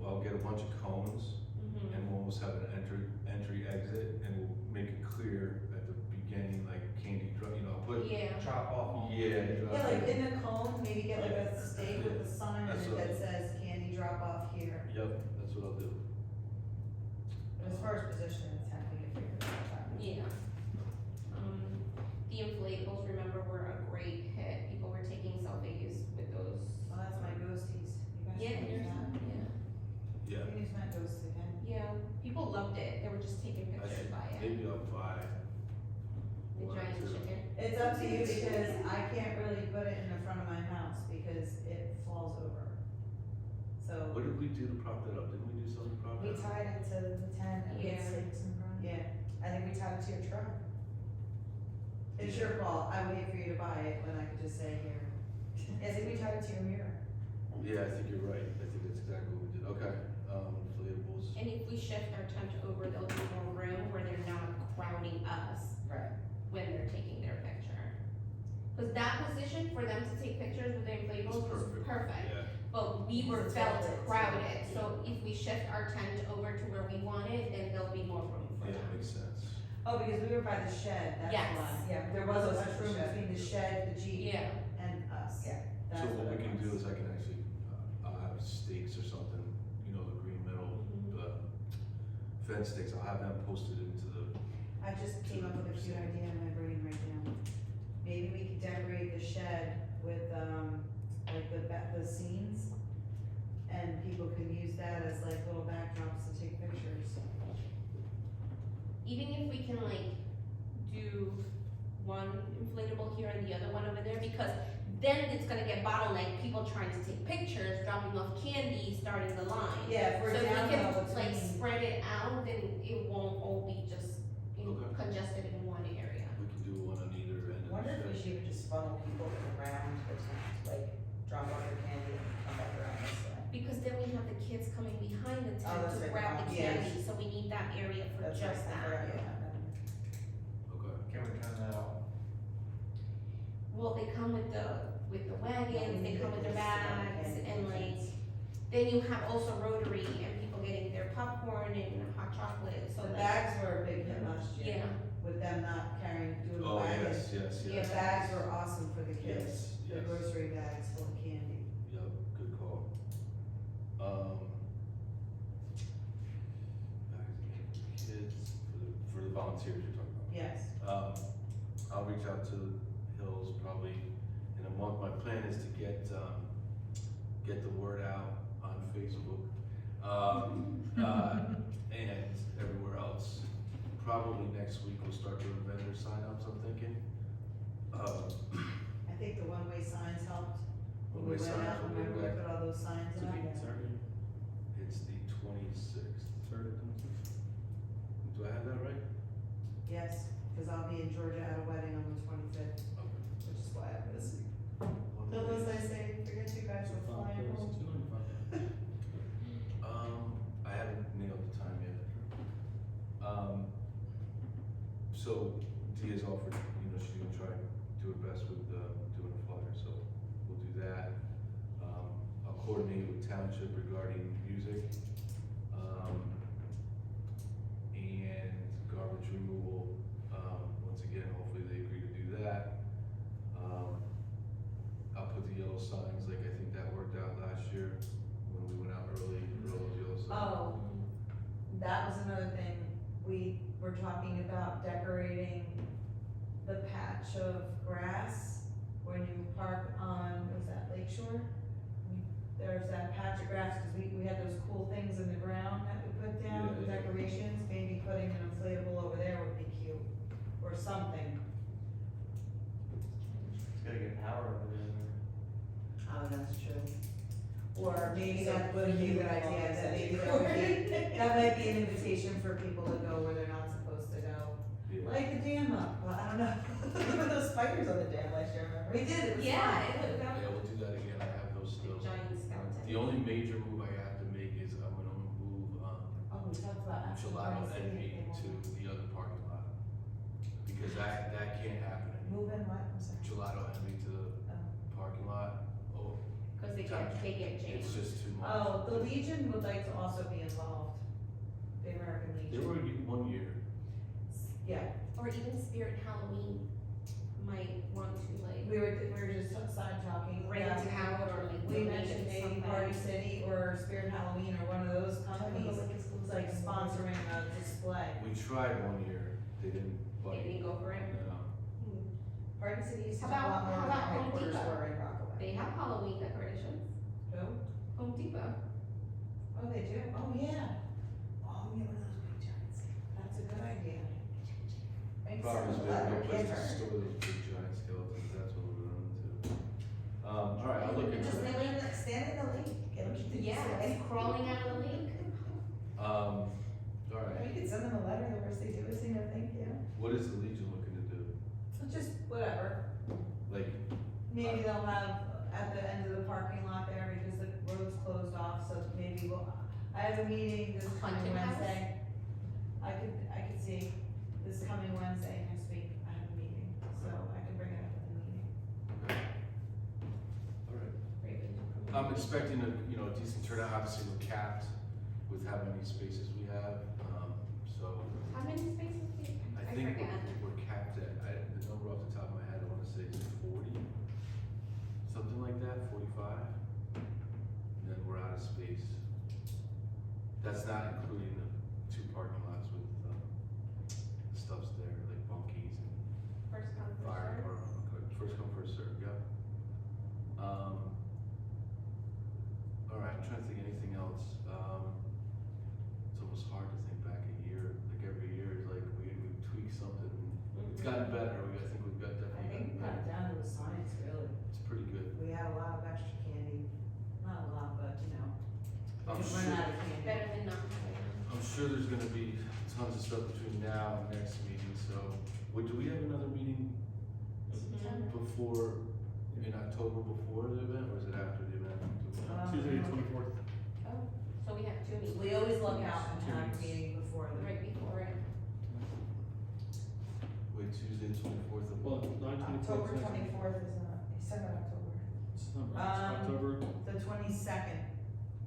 I'll get a bunch of cones Mm-hmm. and we'll almost have an entry, exit, and we'll make it clear at the beginning, like candy drop, you know, I'll put, Yeah. Drop off. yeah. Yeah, like in the cone, maybe get like a stake with a sign on That's it what- that says candy drop off here. Yep, that's what I'll do. But as far as position, it's have to get figured out. Yeah. The inflatables, remember, were a great hit. People were taking selfies with those. Well, that's my ghosties. You Yeah, guys can use yours, that. yeah. Yeah, You can use my ghost again. Yeah, people loved it. They were just taking I pictures should, by it. maybe I'll buy The one or giant two. chicken. It's up to you because I can't really put it in the front of my house because it falls over. So, What did we do to prop that up? Didn't we do something to prop We that up? tied it to the tent and Yeah. with stakes in front. yeah, I think we tied it to your truck. it's your fault. I wait for you to buy it when I could just say here. I think we tied it to your mirror. Yeah, I think you're right. I think that's exactly what we did. Okay, inflatables. And if we shift our tent over, there'll be more room where they're not crowding us Right. when they're taking their picture. Cause that position for them to take pictures with the inflatables was Perfect. perfect. Yeah, But we were It's felt tilted. crowded, so if we shift our tent over to where we want it, then there'll be more room for yeah, them. makes sense. Oh, because we were by the shed, that's Yes. why. Yeah. There wasn't Close to much the room shed. between the shed, the Jeep, Yeah, and us. Yeah. That's So what we it can do was. is I can actually, I'll have stakes or something, you know, the green metal, Mhm. the fence stakes, I'll have them posted into the, I just came up with a cute idea in my brain right now. Maybe we could decorate the shed with, like the scenes, and people can use that as like little backdrops to take pictures. even if we can like do one inflatable here and the other one over there, because then it's gonna get bottleneck, people trying to take pictures, dropping off candy, starting the line. Yeah, if So we're if we down can though like between, spread it out, then it won't all be just Okay. congested in one area. we can do one on either end I of wonder if the we shed. should just funnel people around the tent, like drop off their candy and come back around this way. Because then we have the kids coming behind the Oh, tent that's to right, grab the yes. candy, so we need that area for That's just right, I that. forgot about that. Okay, Can we turn that off? Well, they come with the wagons, they come with their bags, and like, like. then you have also Rotary and people getting their popcorn and hot chocolate, so the like, bags were a big hit last year, yeah, with them not doing the oh, wagon. yes, Yeah, yes. bags were awesome for the Yes, kids, the yes. grocery bags full of candy. Yep, good call. Back to the kids, for the volunteers you're talking about. Yes. I'll reach out to Hills probably in a month. My plan is to get the word out on Facebook, and everywhere else. Probably next week we'll start doing vendor sign-ups, I'm thinking. I think the one-way signs helped. When we One-way went signs out, will be remember we back. put all those signs It's a up? week, Saturday, It's the 26th. Saturday, 26th. Do I have that right? Yes, cause I'll be in Georgia at a wedding on the 25th, Okay. which is why I'm missing. One Unless way. I say, forget you guys were flying home. I haven't nailed the time yet. So Dia's offered, you know, she's gonna try to do her best with, doing a flyer, so we'll do that. I'll coordinate with township regarding music, and garbage removal. Once again, hopefully they agree to do that. I'll put the yellow signs, like I think that worked out last year when we went out early, those yellow signs. Oh, that was another thing, we were talking talking about decorating the patch of grass when you park on, was that Lake Shore? There's that patch of grass, cause we had those cool things in the ground that we put down, the Yeah. decorations, maybe putting an inflatable over there would be cute, or something. It's gotta get power over there. Oh, that's true. Or maybe So that put would be a you good along idea, as that a maybe that would be, that might be an invitation for people to go where they're not supposed to go. Yeah. Like the dam up, well, I don't know. We put those spiders on the dam last year, remember? We did, it was fun. Yeah, it was, Yeah, we'll do that again, I have those still. giant skeleton. The only major move I have to make is I'm gonna move, Oh, we talked about asking Gelato Bryce if Envy they to want- the other parking lot. Because that can't happen Move anymore. in what, I'm sorry. Gelato Envy to the parking lot, oh, Cause they get changed. it's just too much. Oh, the Legion would like to also be involved, the American They Legion. were 1 year. Yeah, Or even Spirit Halloween might want to like we were just side talking. rent Yeah. it out or like We donate mentioned it maybe something. Party City or Spirit Halloween or one of those companies, like sponsoring a display. We tried 1 year, they didn't They bite. didn't go for it. No. Party City used to How have a lot about- more how than about Home headquarters Depot? were in Rockaway. They have Halloween decorations. Who? Home Depot. Oh, they do? Oh, yeah, Oh, we have one of those big giants. that's a good idea. Make Problem is, some we have no letter, place get to her. store those big giant skeletons, that's what we're running into. Alright, I'll look into Just that. stand in the lake, get them to Yeah, it's crawling out of the lake. Alright, We could send them a letter, the worst they do is say no thank you. what is the Legion looking to do? Just whatever, Like, maybe they'll have at the end of the parking lot there because the road's closed off, so maybe I have a meeting this coming Haunted house? Wednesday. I could see this coming Wednesday next week, I have a meeting, so I can bring it up at the meeting. alright. Great way to promote I'm it. expecting a, decent turnout, obviously we're capped with how many spaces we have, so How many spaces do you? I think forget. we're capped at, the number off the top of my head, I wanna say is 40, something like that, 45. And then we're out of space. That's not including the 2 parking lots with, stuff's there, like bunkies and First come, first fire served. department, first come, first served, yep. Alright, I'm trying to think of anything else, it's almost hard to think back a year, like every year is like, we tweak something, it's gotten better, I think we've got I definitely think we gotten got it better, down to a science, really. it's pretty good. We had a lot of extra candy, not a lot, but we I'm didn't run sure, out of candy. Better than nothing. I'm sure there's gonna be tons of stuff between now and next meeting, so, do we have another meeting before, in October before the event, or is it after the event? Tuesday the 24th. So we have 2 meetings. We always look out and have a Two meeting before the. Right before it. Wait, Tuesday the 24th of. Well, 9/24th. October 24th is, you said that October. September. Um, October. The 22nd,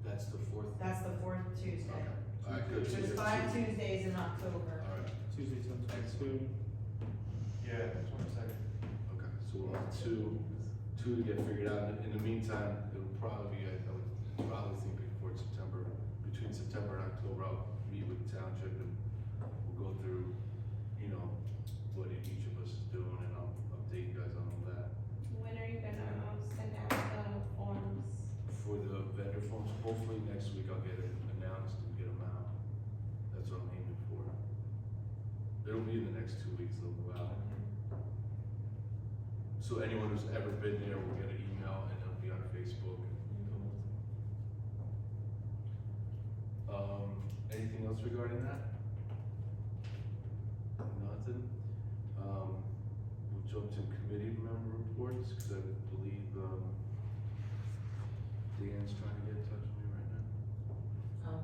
That's the 4th? that's the 4th Tuesday. Alright, good. So There's we 5 have two- Tuesdays in October. Alright, Tuesday, 10/22. Yeah, 22nd. okay, so we'll have two to get figured out, in the meantime, it'll probably be, I would probably think before September, between September and October, I'll meet with the township and we'll go through, what each of us is doing, and I'll update you guys on all that. When are you gonna send out the forms? For the vendor forms, hopefully next week I'll get it announced and get them out, that's what I'm aiming for. It'll be in the next 2 weeks, they'll go out. So anyone who's ever been there will get an email and it'll be on Facebook. Anything else regarding that? Nothing? We'll jump to committee member reports, cause I believe, Dan's trying to get in touch with me right now.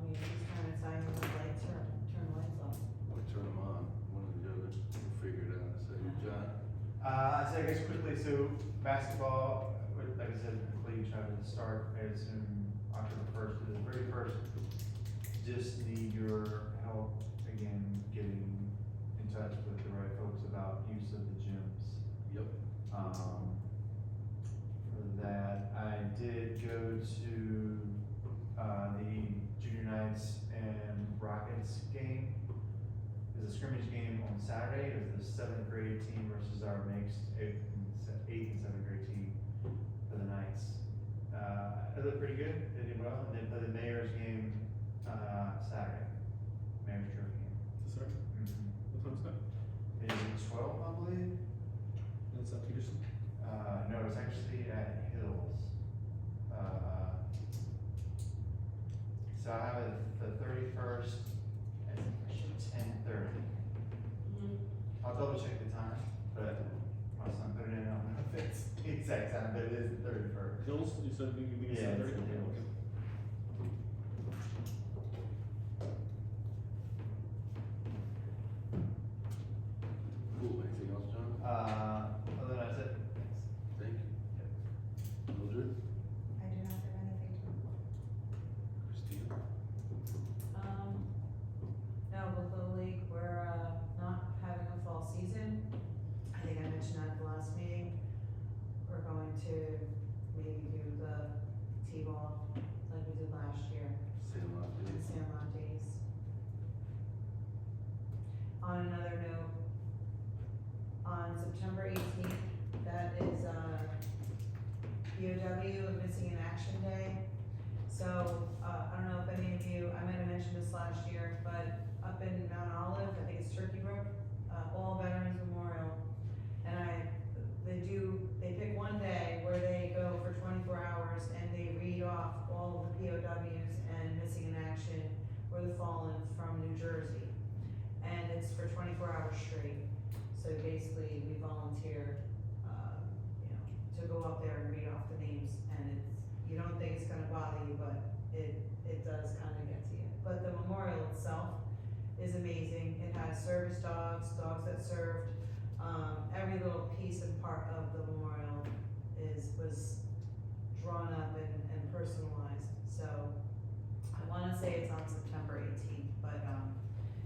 He's trying to tell you the lights are, turn the lights off. Or turn them on, one or the other, we'll figure it out, so, John? So I guess quickly, so basketball, like I said, Cleve tried to start as soon October 1st to the 31st. Just need your help again, getting in touch with the right folks about use of the gyms. Yep. For that, I did go to, the Junior Knights and Rockets game. There's a scrimmage game on are mixed, 8th and 7th grade team for the Knights. They look pretty good, they did well, and they play the mayor's game, Saturday, mayor's trophy game. Sorry, what time's that? Maybe 12, I believe. That's Peterson. No, it's actually at Hills. So I have it the 31st at 10:30. I'll double check the time, but my son put it in, I don't know if it's the exact time, but it is the 31st. Hills, you said we can Yeah, say it's 30? in Hills. Okay. Cool, anything else, John? Other than that's it, Thank you. Mildred, I do not have anything to report. Christina? No, with Little League, we're, not having a fall season. I think I mentioned that at the last meeting. We're going to maybe do the T-ball like we did last year, Sandlot the Days. Sandlot Days. On another note, on September 18th, that is, POW, Missing in Action Day. So, I don't know if any of you, I might have mentioned this last year, but up in Mount Olive, I think it's Turkey Brook, All Veterans Memorial. And they pick one day where they go for 24 hours and they read off all of the POWs and Missing in Action or the fallen from New Jersey. And it's for 24 hours straight. So basically, we volunteer, to go up there and read off the names, and you don't think it's gonna bother you, but it does kinda get to you. But the memorial itself is amazing. It has service dogs, dogs that served, every little piece and part of the memorial was drawn up and personalized. So, I wanna say it's on September 18th, but,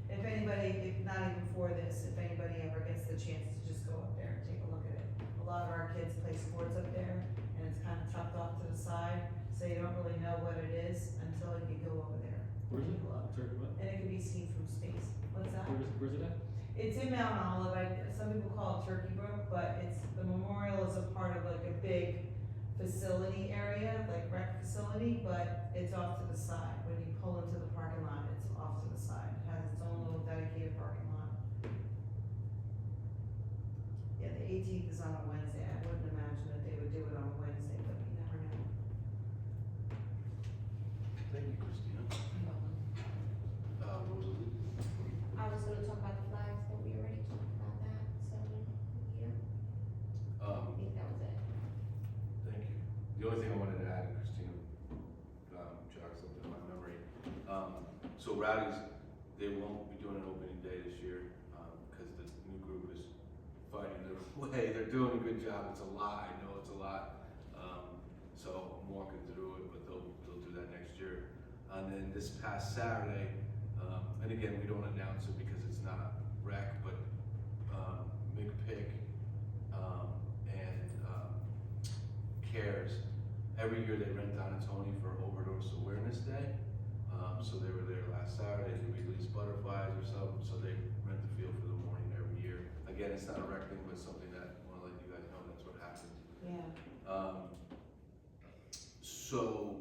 if anybody, if not even for this, if anybody ever gets the chance to just go up there and take a look at it. A lot of our kids play sports up there, and it's kind of tucked off to the side, so you don't really know what it is until you go over there. Where is it? Take a look. Turkey what? And it can be seen from space. What's that? Where's it at? It's in Mount Olive. Some people call it Turkey Brook, but the memorial is a part of like a big facility area, like rec facility, but it's off to the side. When you pull into the parking lot, it's off to the side. It has its own little dedicated parking lot. Yeah, the 18th is on a Wednesday. I wouldn't imagine that they would do it on a Wednesday, but you never know. Thank you, Christina. Rosalie? I was gonna talk about the flags, but we already talked about that, so, yeah, I think that was it. Thank you. The only thing I wanted to add, Christina, jogged something in my memory. So Rowdy's, they won't be doing an opening day this year, because the new group is finding their way. They're doing a good job. It's a lot, I know it's a lot. So I'm walking through it, but they'll do that next year. And then this past Saturday, and again, we don't announce it because it's not rec, but McPick and CARES, every year they rent Donatoni for Overdose Awareness Day. So they were there last Saturday, they released butterflies or something, so they rent the field for the morning every year. Again, it's not a rec thing, but something that I wanna let you guys know that's what happens. Yeah. So,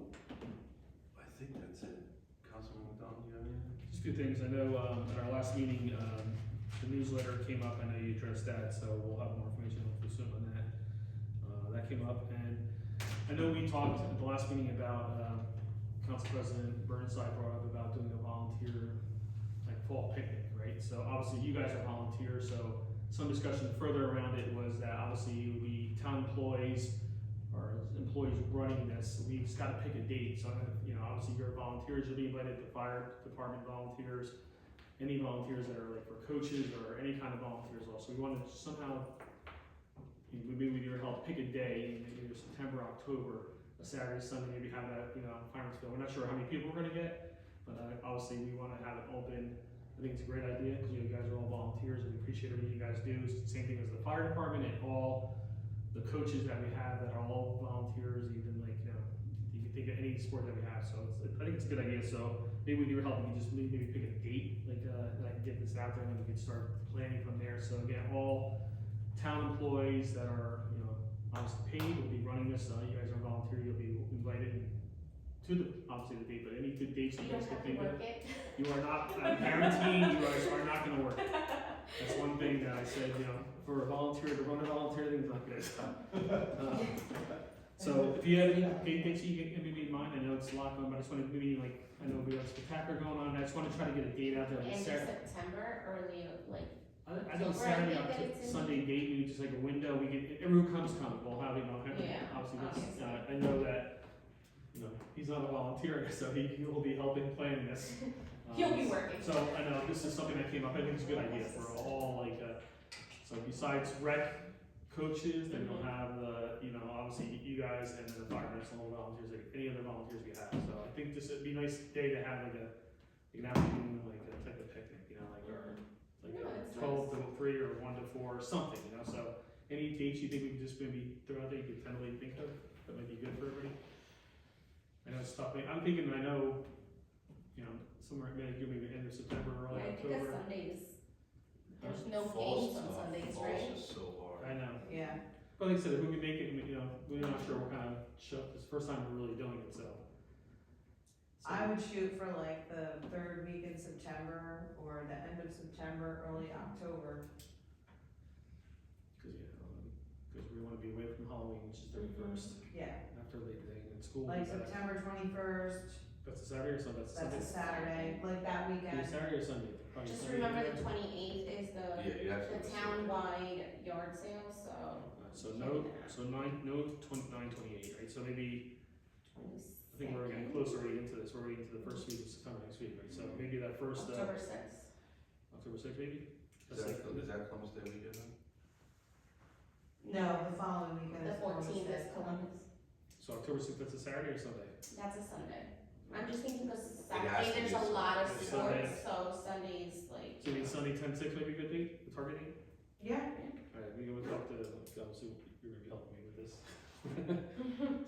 I think that's it. Councilman McDonald, do you have anything? Just a few things. I know, at our last meeting, the newsletter came up. I know you addressed that, so we'll have more information hopefully soon on that. That came up, and I know we talked at the last meeting about, Council President Burnside brought up about doing a volunteer, like, fall picnic, right? So obviously you guys are volunteers, so some discussion further around it was that obviously it would be town employees or employees running this. We just gotta pick a date, so, obviously your volunteers, you'll be invited, the fire department volunteers, any volunteers that are like for coaches or any kind of volunteers also. We wanna somehow, maybe with your help, pick a day, either September, October, a Saturday, Sunday, maybe have that, fireman's field. We're not sure how many people we're gonna get, but obviously we wanna have it open. I think it's a great idea, because you guys are all volunteers, and we appreciate everything you guys do. It's the same thing as the fire department and all the coaches that we have that are all volunteers, even like, you can think of any sport that we have, so I think it's a good idea. So maybe with your help, we can just maybe pick a date, like, that I can get this out there, and then we can start planning from there. So again, all town employees that are, you know, obviously paid will be running this, you guys are volunteer, you'll be invited to the, obviously the date, but any good dates you You guys don't can have to think of. work it. You are not, I'm guaranteeing you guys are not gonna work. That's one thing that I said, you know, for a volunteer, to run a volunteer thing is not good. So if you have any dates you can maybe in mind, I know it's a lot going, but I just wanna maybe like, I know we have spectacular going on, I just wanna try to get a date out there, like End of Saturday. September, early, like, I think October, Saturday, I think that it's in- Sunday date, maybe just like a window, we can, everyone comes, we'll have, you know, Yeah, obviously, obviously. I know that, you know, he's not a volunteer, so he will be helping planning this. he'll be working. So I know this is something that came up, I think it's a good idea for all, like, so besides rec coaches, then you'll have the, you know, obviously you guys and then the firemen, and all the volunteers, like any other volunteers we have, so I think this would be a nice day to have like an afternoon, like a type of picnic, you know, like, or like No, it's 12 to 3 or 1 to 4 or something, you know, so any dates you think we can just maybe throw out there, you could tentatively think of, that might be good for everybody? I know it's tough, I'm thinking, I know, you know, somewhere maybe end of September, early Yeah, I think October. that's Sundays. There's no Fall's games on tough. Sundays, Fall's right? just so hard. I know. Yeah, But like I said, if we can make it, you know, we're not sure what kind of show, it's the first time we're really doing it, so. I would shoot for like the third week in September or the end of September, early October. Cause we wanna be away from Halloween, which is 31st, Yeah, after Labor Day, and school. like will be back. September 21st, That's a Saturday or Sunday? that's a Saturday, like that Is it weekend. Saturday or Sunday? Probably Just Sunday. remember the 28th is Yeah, you have to. the town-wide yard sale, so. So no, so 29/28, right, so maybe, I think we're getting closer already into this, we're already into the first week of September next week, right, so maybe that first, October 6th. October 6th maybe? Is that Columbus Day weekend then? No, the following weekend The is Columbus 14th Day. is Columbus. So October 6th, that's a Saturday or Sunday? That's a Sunday. I'm just thinking because has Saturday, to there's be a a lot of Sunday. sports, so Sundays, like. So maybe Sunday 10/6 might be a good date, the target date? Yeah, Alright, we would talk to, obviously, you're gonna be helping me with this.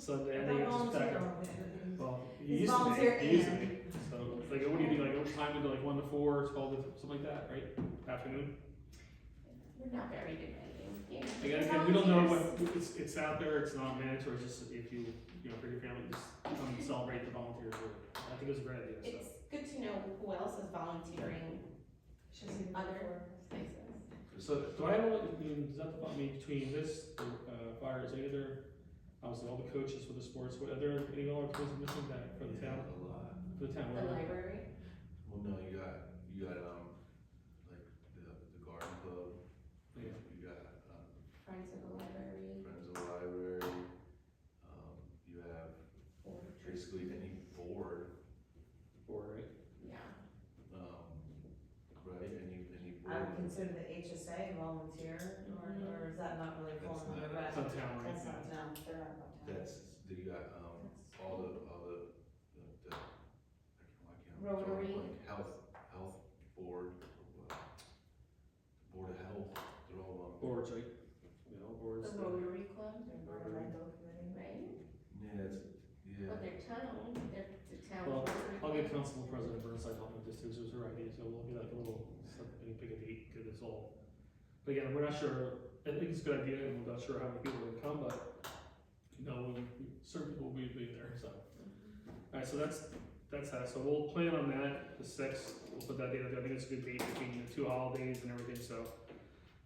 Sunday, I don't think it's just back volunteer up. on it. Well, He's he used to be, volunteer he used to and- be, so, like, what do you think, like, what time would go, like 1 to 4, 12 to, something like that, right? Afternoon? We're not very good at anything. Yeah. Again, we don't know what, it's out there, it's not mandatory, it's just if you know, for your family, just come and celebrate the volunteers, or, I think it was a great idea, so. It's good to know who else is volunteering Should see the other places. So, do I know, I mean, is that the, I mean, between this, fire, is any other, obviously, all the coaches for the sports, what, are there any other things missing that for the Yeah, town? a lot. For the town, The what are- library. Well, no, you got, like, the garden club, Yeah. you got, Friends of the library. Friends of the Library, you have basically any board, right? Yeah. right, any I would board. consider the HSA volunteer, or is that not really falling under That's rec? It's on town, right? That's not town, they're not town. That's, you got, all the, I can't, Rotary. like health board, Board of Health, they're all, Boards, right? You know, boards. The Rotary Club, Environmental committee. right? yeah, it's, yeah. But they're town, they're the town. Well, Rotary I'll Club. get Council President Burnside helping with this too, so it's her idea, so we'll be like a little, maybe pick a date, get this all. But again, we're not sure, I think it's a good idea, and we're not sure how many people will come, but, you know, certain people will be there, so. Alright, so that's that, so we'll plan on that, the 6th, we'll put that date out there, I think it's a good date between the 2 holidays and everything, so.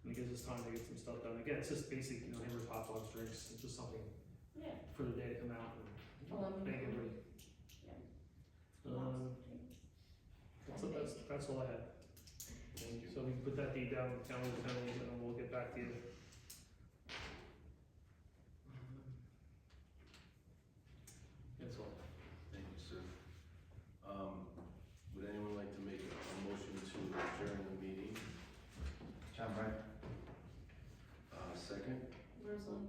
And it gives us time to get some stuff done, again, it's just basic, you know, hamburgers, hot dogs, drinks, it's just something Yeah. for the day to come out and make it ready. That's all I had. Thank you. So we can put that date down, calendar, and we'll get back to you. That's all. Thank you, sir. Would anyone like to make a motion to adjourn the meeting? John Brian? Second? Rosalind.